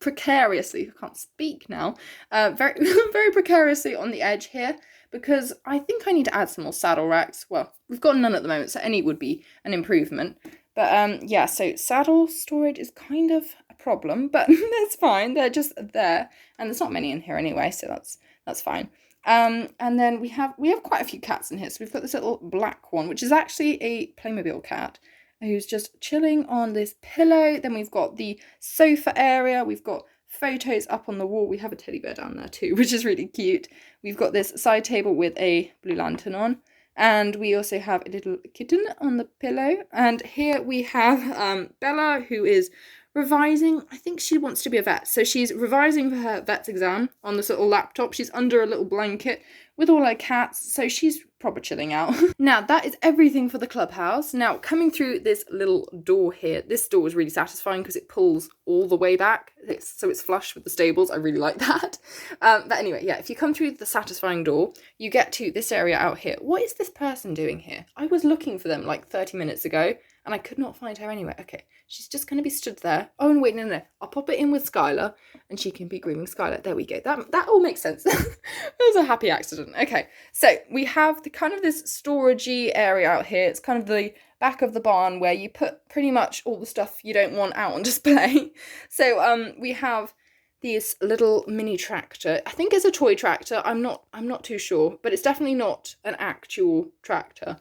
precariously. I can't speak now. Very, very precariously on the edge here, because I think I need to add some more saddle racks. Well, we've got none at the moment, so any would be an improvement. But yeah, so saddle storage is kind of a problem, but that's fine. They're just there, and there's not many in here anyway, so that's fine. And then we have quite a few cats in here. So we've got this little black one, which is actually a Playmobil cat who's just chilling on this pillow. Then we've got the sofa area. We've got photos up on the wall. We have a teddy bear down there too, which is really cute. We've got this side table with a blue lantern on. And we also have a little kitten on the pillow. And here we have Bella, who is revising. I think she wants to be a vet. So she's revising for her vet's exam on this little laptop. She's under a little blanket with all her cats. So she's proper chilling out. Now, that is everything for the clubhouse. Now, coming through this little door here, this door is really satisfying because it pulls all the way back. So it's flush with the stables. I really like that. But anyway, yeah, if you come through the satisfying door, you get to this area out here. What is this person doing here? I was looking for them like 30 minutes ago and I could not find her anywhere. Okay, she's just going to be stood there. Oh, and wait, no. I'll pop it in with Skylar and she can be grooming Skylar. There we go. That all makes sense. It was a happy accident. Okay, so we have the kind of this storagey area out here. It's kind of the back of the barn where you put pretty much all the stuff you don't want out on display. So we have this little mini tractor. I think it's a toy tractor. I'm not too sure, but it's definitely not an actual tractor.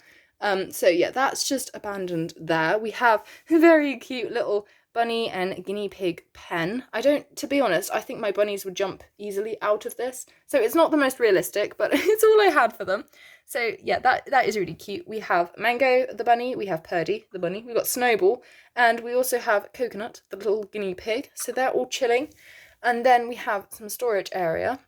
So yeah, that's just abandoned there. We have a very cute little bunny and guinea pig pen. To be honest, I think my bunnies would jump easily out of this. So it's not the most realistic, but it's all I had for them. So yeah, that is really cute. We have Mango, the bunny. We have Purdy, the bunny. We've got Snowball. And we also have Coconut, the little guinea pig. So they're all chilling. And then we have some storage area,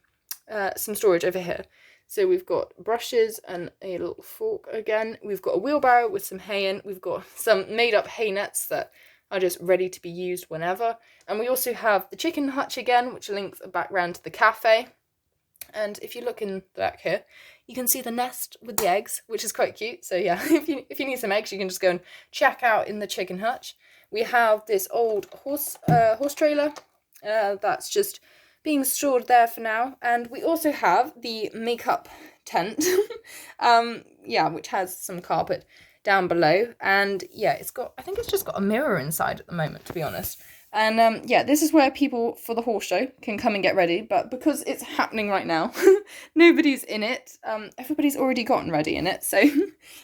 some storage over here. So we've got brushes and a little fork again. We've got a wheelbarrow with some hay in. We've got some made-up hay nets that are just ready to be used whenever. And we also have the chicken hutch again, which links back round to the cafe. And if you look in the back here, you can see the nest with the eggs, which is quite cute. So yeah, if you need some eggs, you can just go and check out in the chicken hutch. We have this old horse trailer that's just being stored there for now. And we also have the makeup tent, which has some carpet down below. And yeah, I think it's just got a mirror inside at the moment, to be honest. And this is where people for the horse show can come and get ready. But because it's happening right now, nobody's in it. Everybody's already gotten ready in it. So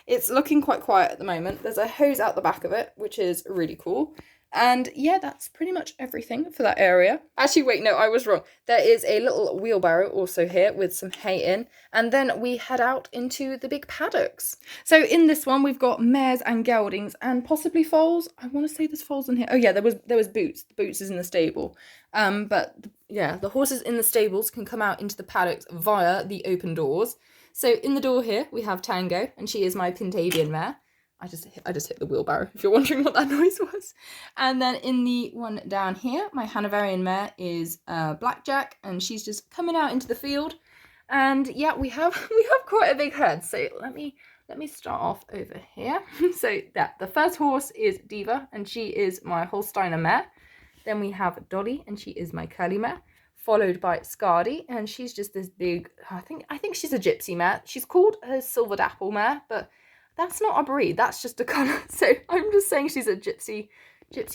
it's looking quite quiet at the moment. There's a hose out the back of it, which is really cool. And yeah, that's pretty much everything for that area. Actually, wait, no, I was wrong. There is a little wheelbarrow also here with some hay in. And then we head out into the big paddocks. So in this one, we've got mares and geldings and possibly foals. I want to say there's foals in here. Oh yeah, there was Boots. The Boots is in the stable. The horses in the stables can come out into the paddocks via the open doors. So in the door here, we have Tango, and she is my Pintavian mare. I just hit the wheelbarrow, if you're wondering what that noise was. And then in the one down here, my Hanoverian mare is Blackjack, and she's just coming out into the field. And yeah, we have quite a big herd. So let me start off over here. So the first horse is Diva, and she is my Holsteiner mare. Then we have Dolly, and she is my Curly mare, followed by Scardy, and she's just this big, I think she's a gypsy mare. She's called a Silver Dapple mare, but that's not a breed, that's just a colour. So I'm just saying she's a gypsy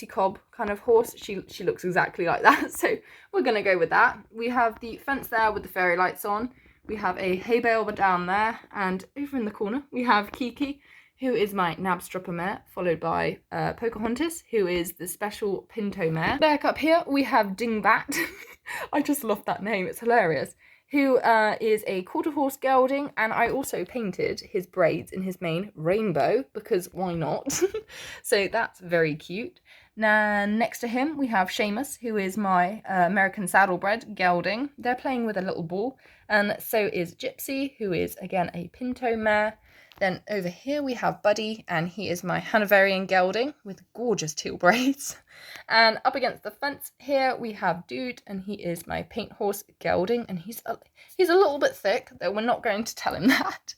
cob kind of horse. She looks exactly like that. So we're going to go with that. We have the fence there with the fairy lights on. We have a hay bale down there. And over in the corner, we have Kiki, who is my Nabstrupper mare, followed by Pocahontas, who is the special Pinto mare. Back up here, we have Dingbat. I just love that name. It's hilarious. Who is a quarter horse gelding, and I also painted his braids in his mane rainbow, because why not? So that's very cute. Now, next to him, we have Seamus, who is my American saddlebred gelding. They're playing with a little ball, and so is Gypsy, who is, again, a Pinto mare. Then over here we have Buddy, and he is my Hanoverian gelding with gorgeous teal braids. And up against the fence here we have Dude, and he is my paint horse gelding, and he's a little bit thick, though we're not going to tell him that.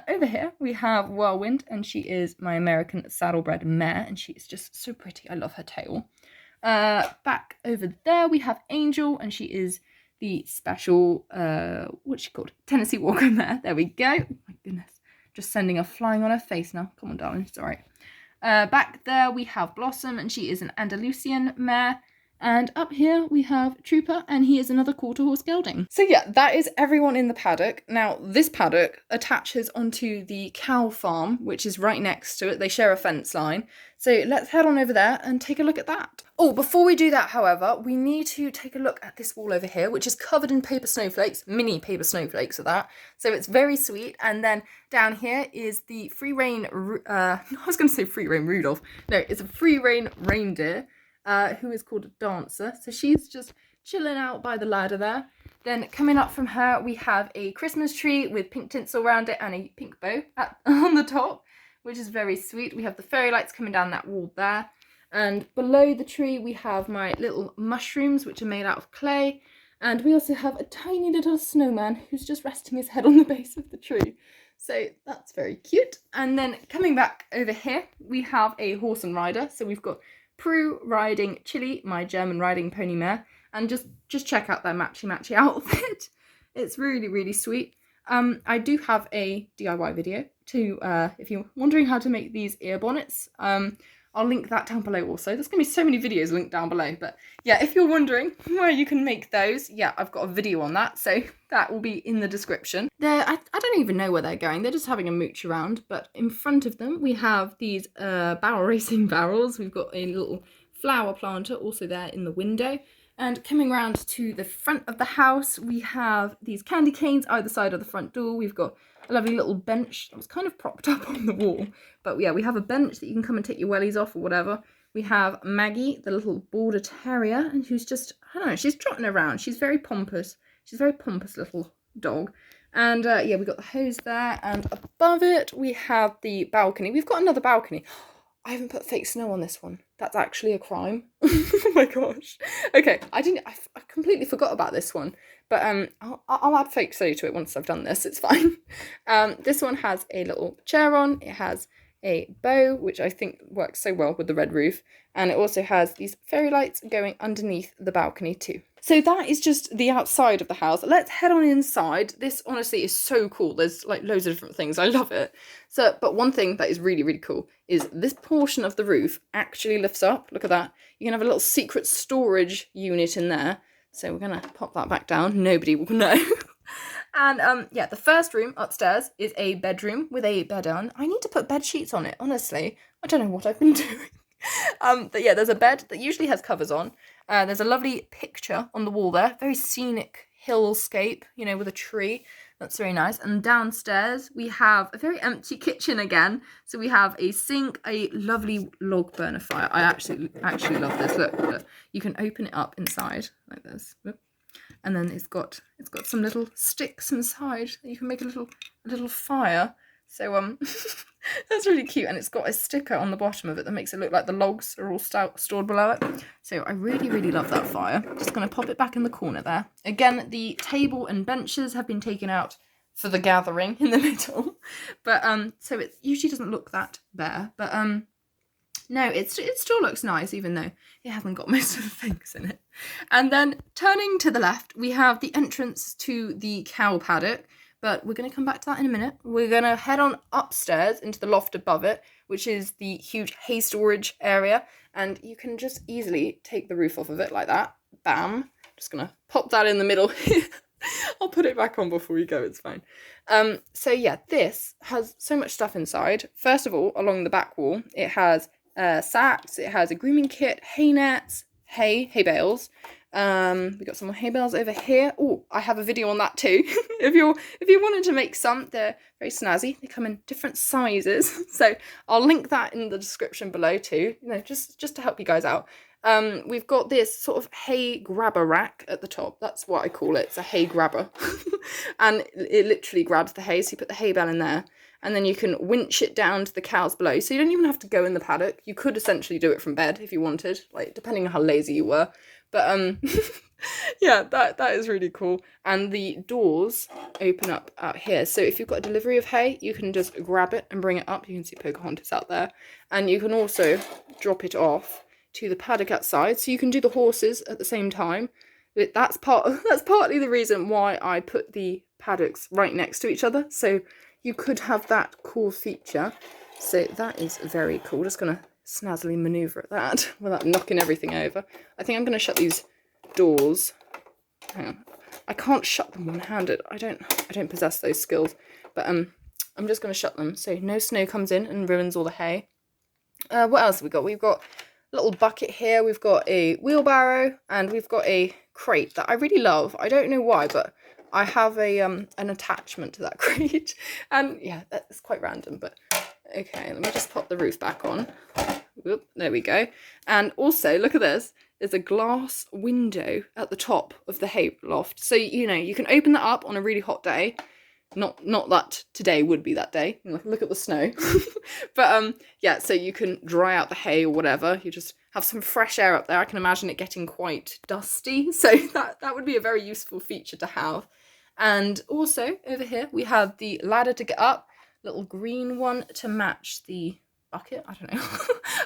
Over here we have Whirlwind, and she is my American saddlebred mare, and she is just so pretty. I love her tail. Back over there we have Angel, and she is the special, what's she called? Tennessee Walker mare. There we go. Oh my goodness. Just sending her flying on her face now. Come on, darling. It's all right. Back there we have Blossom, and she is an Andalusian mare. And up here we have Trooper, and he is another quarter horse gelding. So yeah, that is everyone in the paddock. Now this paddock attaches onto the cow farm, which is right next to it. They share a fence line. So let's head on over there and take a look at that. Oh, before we do that, however, we need to take a look at this wall over here, which is covered in paper snowflakes, mini paper snowflakes of that. So it's very sweet. And then down here is the free rein, I was going to say free rein Rudolph. No, it's a free rein reindeer. Who is called a Dancer. So she's just chilling out by the ladder there. Then coming up from her, we have a Christmas tree with pink tinsel around it and a pink bow on the top, which is very sweet. We have the fairy lights coming down that wall there. And below the tree, we have my little mushrooms, which are made out of clay. And we also have a tiny little snowman who's just resting his head on the base of the tree. So that's very cute. And then coming back over here, we have a horse and rider. So we've got Prue riding Chili, my German riding pony mare, and just check out their matchy outfit. It's really, really sweet. I do have a DIY video too, if you're wondering how to make these ear bonnets. I'll link that down below also. There's going to be so many videos linked down below. But yeah, if you're wondering where you can make those, yeah, I've got a video on that. So that will be in the description. I don't even know where they're going. They're just having a mooch around. But in front of them, we have these barrel racing barrels. We've got a little flower planter also there in the window. And coming around to the front of the house, we have these candy canes either side of the front door. We've got a lovely little bench that was kind of propped up on the wall. But yeah, we have a bench that you can come and take your wellies off or whatever. We have Maggie, the little border terrier, and who's just, I don't know, she's trotting around. She's very pompous. She's a very pompous little dog. And yeah, we've got the hose there. And above it, we have the balcony. We've got another balcony. I haven't put fake snow on this one. That's actually a crime. Oh my gosh. Okay, I completely forgot about this one. But I'll add fake snow to it once I've done this. It's fine. This one has a little chair on. It has a bow, which I think works so well with the red roof. And it also has these fairy lights going underneath the balcony too. So that is just the outside of the house. Let's head on inside. This honestly is so cool. There's like loads of different things. I love it. So, but one thing that is really, really cool is this portion of the roof actually lifts up. Look at that. You can have a little secret storage unit in there. So we're going to pop that back down. Nobody will know. And yeah, the first room upstairs is a bedroom with a bed on. I need to put bed sheets on it, honestly. I don't know what I've been doing. But yeah, there's a bed that usually has covers on. There's a lovely picture on the wall there. Very scenic hillscape, you know, with a tree. That's very nice. And downstairs we have a very empty kitchen again. So we have a sink, a lovely log burner fire. I actually love this. Look. You can open it up inside like this. And then it's got some little sticks inside that you can make a little fire. So that's really cute, and it's got a sticker on the bottom of it that makes it look like the logs are all stored below it. So I really, really love that fire. Just going to pop it back in the corner there. Again, the table and benches have been taken out for the gathering in the middle, but so it usually doesn't look that bare, but no, it still looks nice, even though it hasn't got most of the things in it. And then turning to the left, we have the entrance to the cow paddock, but we're going to come back to that in a minute. We're going to head on upstairs into the loft above it, which is the huge hay storage area, and you can just easily take the roof off of it like that. Bam. Just going to pop that in the middle here. I'll put it back on before we go, it's fine. So yeah, this has so much stuff inside. First of all, along the back wall, it has sacks, it has a grooming kit, hay nets, hay bales. We got some more hay bales over here. Oh, I have a video on that too. if you wanted to make some, they're very snazzy. They come in different sizes, so I'll link that in the description below too. You know, just to help you guys out. We've got this sort of hay grabber rack at the top. That's what I call it. It's a hay grabber, and it literally grabs the hay. So you put the hay bale in there, and then you can winch it down to the cows below. So you don't even have to go in the paddock. You could essentially do it from bed if you wanted, like depending on how lazy you were. But yeah, that is really cool. And the doors open up out here. So if you've got a delivery of hay, you can just grab it and bring it up. You can see Pocahontas out there. And you can also drop it off to the paddock outside. So you can do the horses at the same time. That's partly the reason why I put the paddocks right next to each other. So you could have that cool feature. So that is very cool. Just gonna snazzily manoeuvre at that without knocking everything over. I think I'm going to shut these doors. Hang on. I can't shut them one-handed. I don't possess those skills. But I'm just going to shut them so no snow comes in and ruins all the hay. What else have we got? We've got a little bucket here. We've got a wheelbarrow and we've got a crate that I really love. I don't know why, but I have a an attachment to that crate. And yeah, that's quite random, but okay, let me just pop the roof back on. Whoop, there we go. And also, look at this. There's a glass window at the top of the hay loft. So, you know, you can open that up on a really hot day. Not that today would be that day. Look at the snow. But yeah, so you can dry out the hay or whatever. You just have some fresh air up there. I can imagine it getting quite dusty. So that would be a very useful feature to have. And also over here we have the ladder to get up. Little green one to match the bucket. I don't know.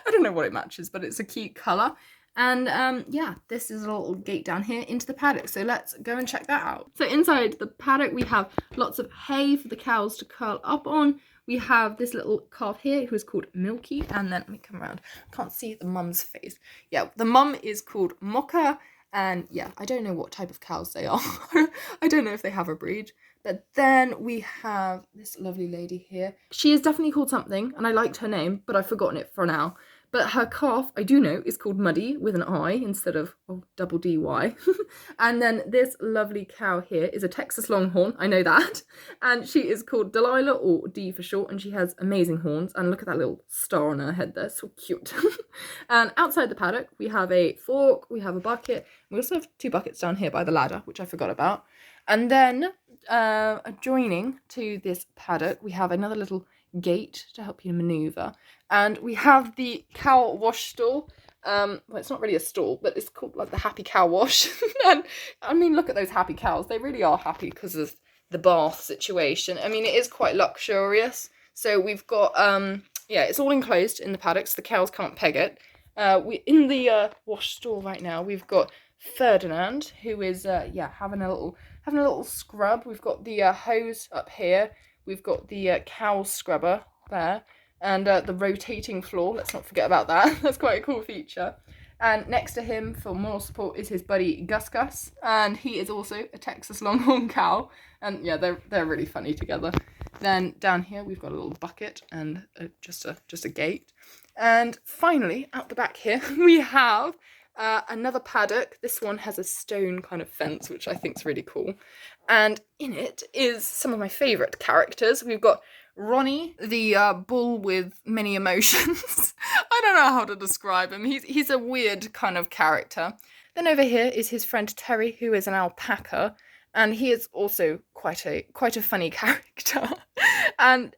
I don't know what it matches, but it's a cute colour. And yeah, this is a little gate down here into the paddock. So let's go and check that out. So inside the paddock, we have lots of hay for the cows to curl up on. We have this little calf here who is called Milky. And then let me come around. I can't see the mum's face. Yeah, the mum is called Mocha. And yeah, I don't know what type of cows they are. I don't know if they have a breed. But then we have this lovely lady here. She is definitely called something, and I liked her name, but I've forgotten it for now. But her calf, I do know, is called Muddy with an I instead of double D-Y. And then this lovely cow here is a Texas Longhorn, I know that. And she is called Delilah, or D for short, and she has amazing horns. And look at that little star on her head there, so cute. And outside the paddock, we have a fork, we have a bucket. We also have 2 buckets down here by the ladder, which I forgot about. And then adjoining to this paddock, we have another little gate to help you manoeuvre. And we have the cow wash stall. Well, it's not really a stall, but it's called like the Happy Cow Wash. And I mean, look at those happy cows. They really are happy because of the bath situation. I mean, it is quite luxurious. So we've got, yeah, it's all enclosed in the paddock, so the cows can't peg it. In the wash stall right now, we've got Ferdinand, who is, yeah, having a little scrub. We've got the hose up here. We've got the cow scrubber there. And the rotating floor, let's not forget about that. That's quite a cool feature. And next to him, for moral support, is his buddy Gus Gus. And he is also a Texas Longhorn cow. And yeah, they're really funny together. Then down here, we've got a little bucket and just a gate. And finally, out the back here, we have another paddock. This one has a stone kind of fence, which I think is really cool. And in it is some of my favourite characters. We've got Ronnie, the bull with many emotions. I don't know how to describe him. He's a weird kind of character. Then over here is his friend Terry, who is an alpaca, and he is also quite a funny character. And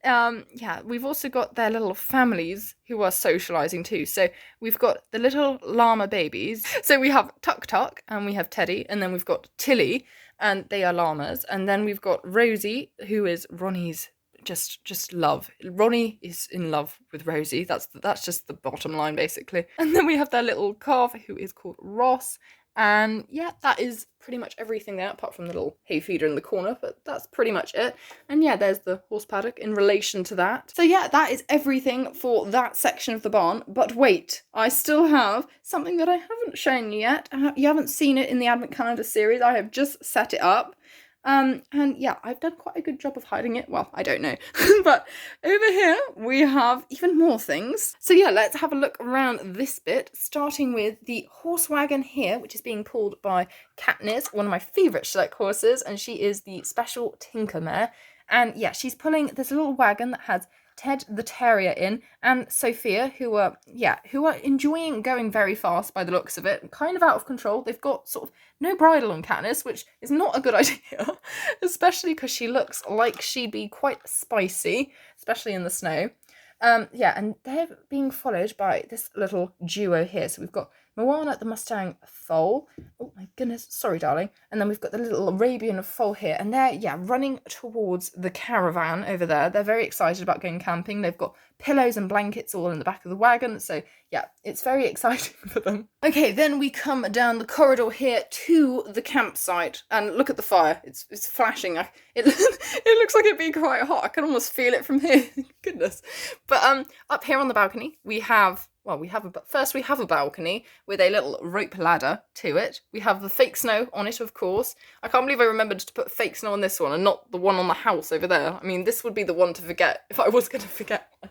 yeah, we've also got their little families who are socialising too. So we've got the little llama babies. So we have Tuk Tuk and we have Teddy, and then we've got Tilly, and they are llamas. And then we've got Rosie, who is Ronnie's just love. Ronnie is in love with Rosie. That's just the bottom line, basically. And then we have their little calf, who is called Ross. And yeah, that is pretty much everything there, apart from the little hay feeder in the corner, but that's pretty much it. And yeah, there's the horse paddock in relation to that. So yeah, that is everything for that section of the barn. But wait, I still have something that I haven't shown you yet. You haven't seen it in the Advent Calendar series. I have just set it up. And yeah, I've done quite a good job of hiding it. Well, I don't know. But over here we have even more things. So yeah, let's have a look around this bit, starting with the horse wagon here, which is being pulled by Katniss, one of my favourite Schleich horses, and she is the special Tinker Mare. And yeah, she's pulling this little wagon that has Ted the Terrier in, and Sophia, who are enjoying going very fast by the looks of it, kind of out of control. They've got sort of no bridle on Katniss, which is not a good idea, especially because she looks like she'd be quite spicy, especially in the snow. Yeah, and they're being followed by this little duo here. So we've got Moana the Mustang foal. Oh my goodness, sorry darling. And then we've got the little Arabian foal here, and they're, yeah, running towards the caravan over there. They're very excited about going camping. They've got pillows and blankets all in the back of the wagon, so yeah, it's very exciting for them. Okay, then we come down the corridor here to the campsite, and look at the fire. It's flashing. It looks like it'd be quite hot. I can almost feel it from here. Goodness. goodness. But up here on the balcony, we have a balcony with a little rope ladder to it. We have the fake snow on it, of course. I can't believe I remembered to put fake snow on this one and not the one on the house over there. I mean, this would be the one to forget if I was going to forget one.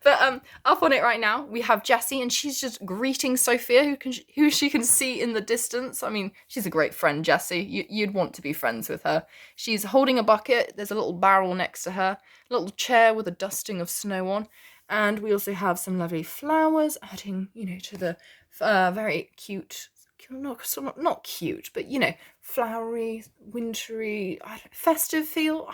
But up on it right now, we have Jessie, and she's just greeting Sophia, who she can see in the distance. I mean, she's a great friend, Jessie. You'd want to be friends with her. She's holding a bucket. There's a little barrel next to her, a little chair with a dusting of snow on. And we also have some lovely flowers adding, to the very cute, not cute, but, flowery, wintry, festive feel.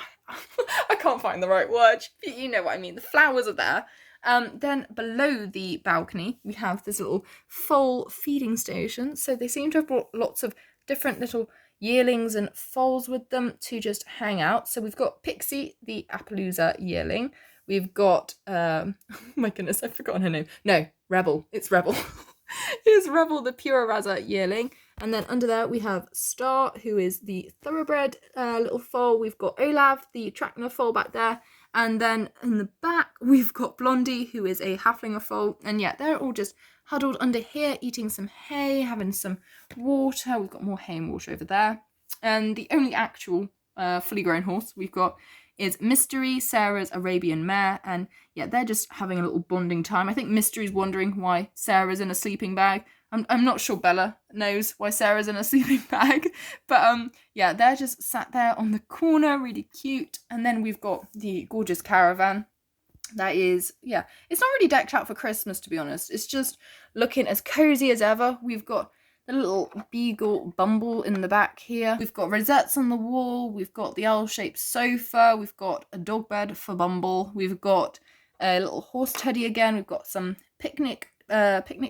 I can't find the right word, but you know what I mean. The flowers are there. Then below the balcony, we have this little foal feeding station. So they seem to have brought lots of different little yearlings and foals with them to just hang out. So we've got Pixie, the Appaloosa yearling. We've got, oh my goodness, I've forgotten her name. No, Rebel. It's Rebel. It's Rebel, the Pure Raza yearling. And then under there we have Star, who is the thoroughbred little foal. We've got Olaf, the Trackner foal back there. And then in the back we've got Blondie, who is a Halflinger foal. And yeah, they're all just huddled under here, eating some hay, having some water. We've got more hay and water over there. And the only actual fully grown horse we've got is Mystery, Sarah's Arabian mare, and yeah, they're just having a little bonding time. I think Mystery's wondering why Sarah's in a sleeping bag. I'm not sure Bella knows why Sarah's in a sleeping bag, but yeah, they're just sat there on the corner, really cute. And then we've got the gorgeous caravan. That is, yeah, it's not really decked out for Christmas, to be honest. It's just looking as cozy as ever. We've got the little beagle Bumble in the back here. We've got rosettes on the wall. We've got the owl-shaped sofa. We've got a dog bed for Bumble. We've got a little horse teddy again. We've got some picnic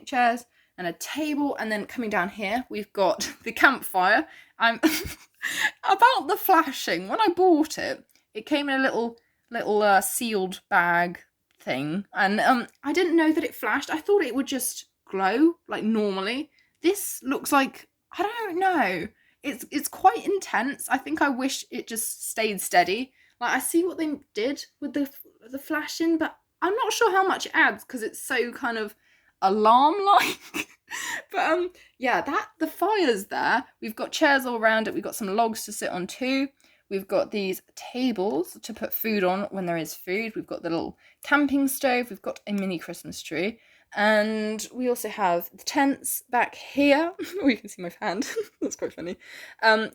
chairs and a table. And then coming down here, we've got the campfire. I'm about the flashing. When I bought it, it came in a little sealed bag thing, and I didn't know that it flashed. I thought it would just glow like normally. This looks like, I don't know, it's quite intense. I think I wish it just stayed steady. Like, I see what they did with the flashing, but I'm not sure how much it adds because it's so kind of alarm-like. But yeah, the fire's there. We've got chairs all around it. We've got some logs to sit on too. We've got these tables to put food on when there is food. We've got the little camping stove. We've got a mini Christmas tree. And we also have the tents back here. Oh, you can see my hand. That's quite funny.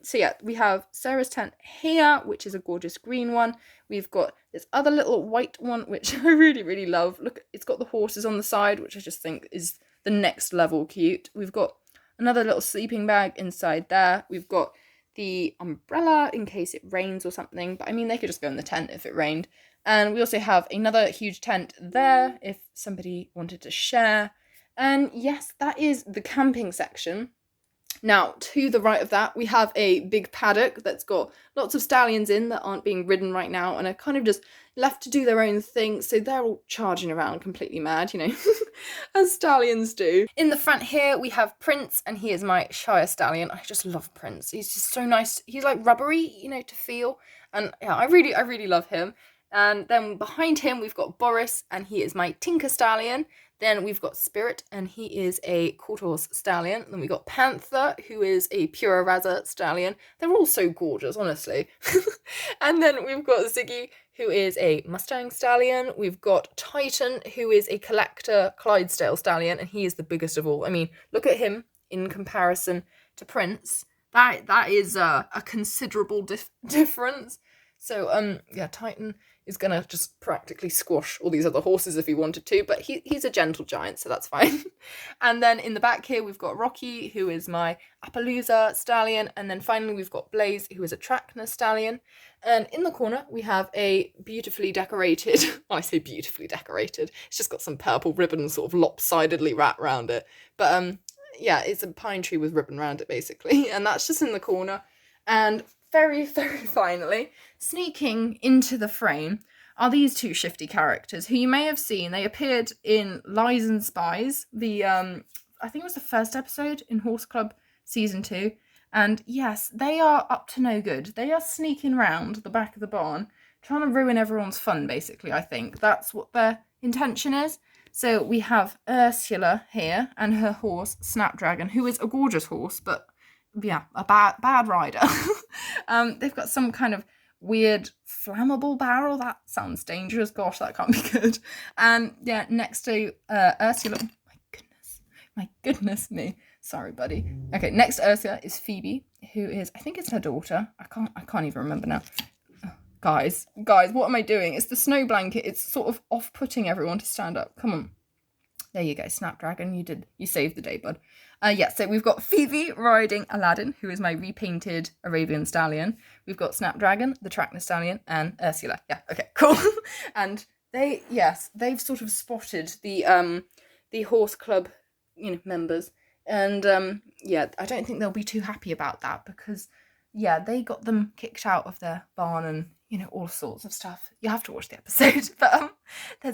So yeah, we have Sarah's tent here, which is a gorgeous green one. We've got this other little white one, which I really, really love. Look, it's got the horses on the side, which I just think is the next level cute. We've got another little sleeping bag inside there. We've got the umbrella in case it rains or something. But I mean, they could just go in the tent if it rained. And we also have another huge tent there if somebody wanted to share. And yes, that is the camping section. Now, to the right of that, we have a big paddock that's got lots of stallions in that aren't being ridden right now and are kind of just left to do their own thing. So they're all charging around completely mad, as stallions do. In the front here, we have Prince, and he is my Shire stallion. I just love Prince. He's just so nice. He's like rubbery, to feel. And yeah, I really love him. And then behind him, we've got Boris, and he is my Tinker stallion. Then we've got Spirit, and he is a Quarterhorse stallion. Then we've got Panther, who is a Pure Raza stallion. They're all so gorgeous, honestly. And then we've got Ziggy, who is a Mustang stallion. We've got Titan, who is a Collector Clydesdale stallion, and he is the biggest of all. I mean, look at him in comparison to Prince. That is a considerable difference. So, yeah, Titan is going to just practically squash all these other horses if he wanted to, but he's a gentle giant, so that's fine. And then in the back here, we've got Rocky, who is my Appaloosa stallion, and then finally we've got Blaze, who is a Trackner stallion. And in the corner, we have a beautifully decorated, well, I say beautifully decorated, it's just got some purple ribbon sort of lopsidedly wrapped around it. But, yeah, it's a pine tree with ribbon around it, basically, and that's just in the corner. And very, very finally, sneaking into the frame are these two shifty characters who you may have seen. They appeared in Lies and Spies, I think it was the first episode in Horse Club Season 2. And yes, they are up to no good. They are sneaking round the back of the barn, trying to ruin everyone's fun, basically. I think that's what their intention is. So we have Ursula here and her horse Snapdragon, who is a gorgeous horse, but yeah, a bad rider. They've got some kind of weird flammable barrel. That sounds dangerous. Gosh, that can't be good. And yeah, next to Ursula. Oh my goodness me. Sorry, buddy. Okay, next to Ursula is Phoebe, who is, I think it's her daughter. I can't even remember now. Guys, what am I doing? It's the snow blanket. It's sort of off-putting everyone to stand up. Come on. There you go, Snapdragon. You saved the day, bud. Yeah, so we've got Phoebe riding Aladdin, who is my repainted Arabian stallion. We've got Snapdragon, the Trackner stallion, and Ursula. Yeah, okay, cool. And they've sort of spotted the horse club, members. And yeah, I don't think they'll be too happy about that because, yeah, they got them kicked out of their barn and, all sorts of stuff. You have to watch the episode, but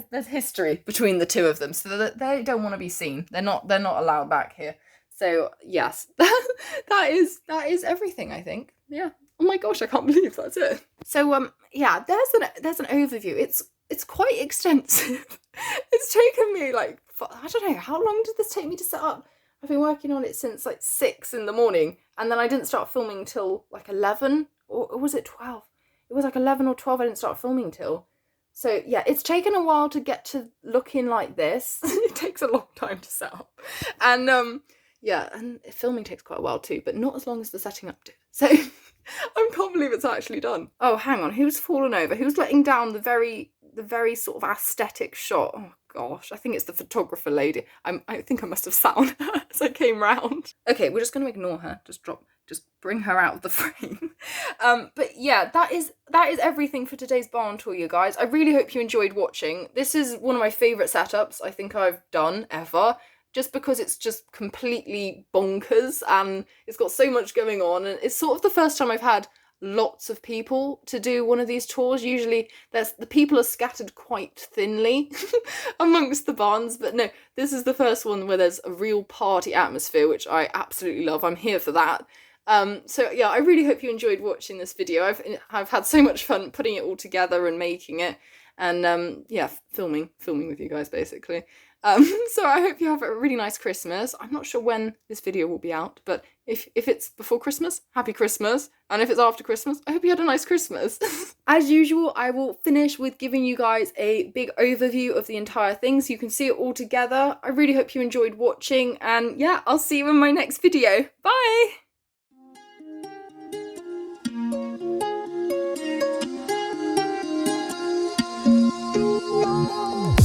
there's history between the two of them, so that they don't want to be seen. They're not allowed back here. So yes, that is everything, I think. Yeah. Oh my gosh, I can't believe that's it. So yeah, there's an overview. It's quite extensive. It's taken me like, I don't know, how long did this take me to set up? I've been working on it since like 6 in the morning, and then I didn't start filming till like 11, or was it 12? It was like 11 or 12 I didn't start filming till. So yeah, it's taken a while to get to looking like this. It takes a long time to set up. And yeah, and filming takes quite a while too, but not as long as the setting up did. So I can't believe it's actually done. Oh, hang on, who's fallen over? Who's letting down the very sort of aesthetic shot? Oh gosh, I think it's the photographer lady. I think I must have sat on her as I came round. Okay, we're just going to ignore her. Just bring her out of the frame. But yeah, that is everything for today's barn tour, you guys. I really hope you enjoyed watching. This is one of my favourite setups I think I've done ever, just because it's just completely bonkers and it's got so much going on, and it's sort of the first time I've had lots of people to do one of these tours. Usually the people are scattered quite thinly amongst the barns, but no, this is the first one where there's a real party atmosphere, which I absolutely love. I'm here for that. So yeah, I really hope you enjoyed watching this video. I've had so much fun putting it all together and making it, and yeah, filming with you guys basically. So I hope you have a really nice Christmas. I'm not sure when this video will be out, but if it's before Christmas, happy Christmas. And if it's after Christmas, I hope you had a nice Christmas. As usual, I will finish with giving you guys a big overview of the entire thing so you can see it all together. I really hope you enjoyed watching, and yeah, I'll see you in my next video. Bye! Oh.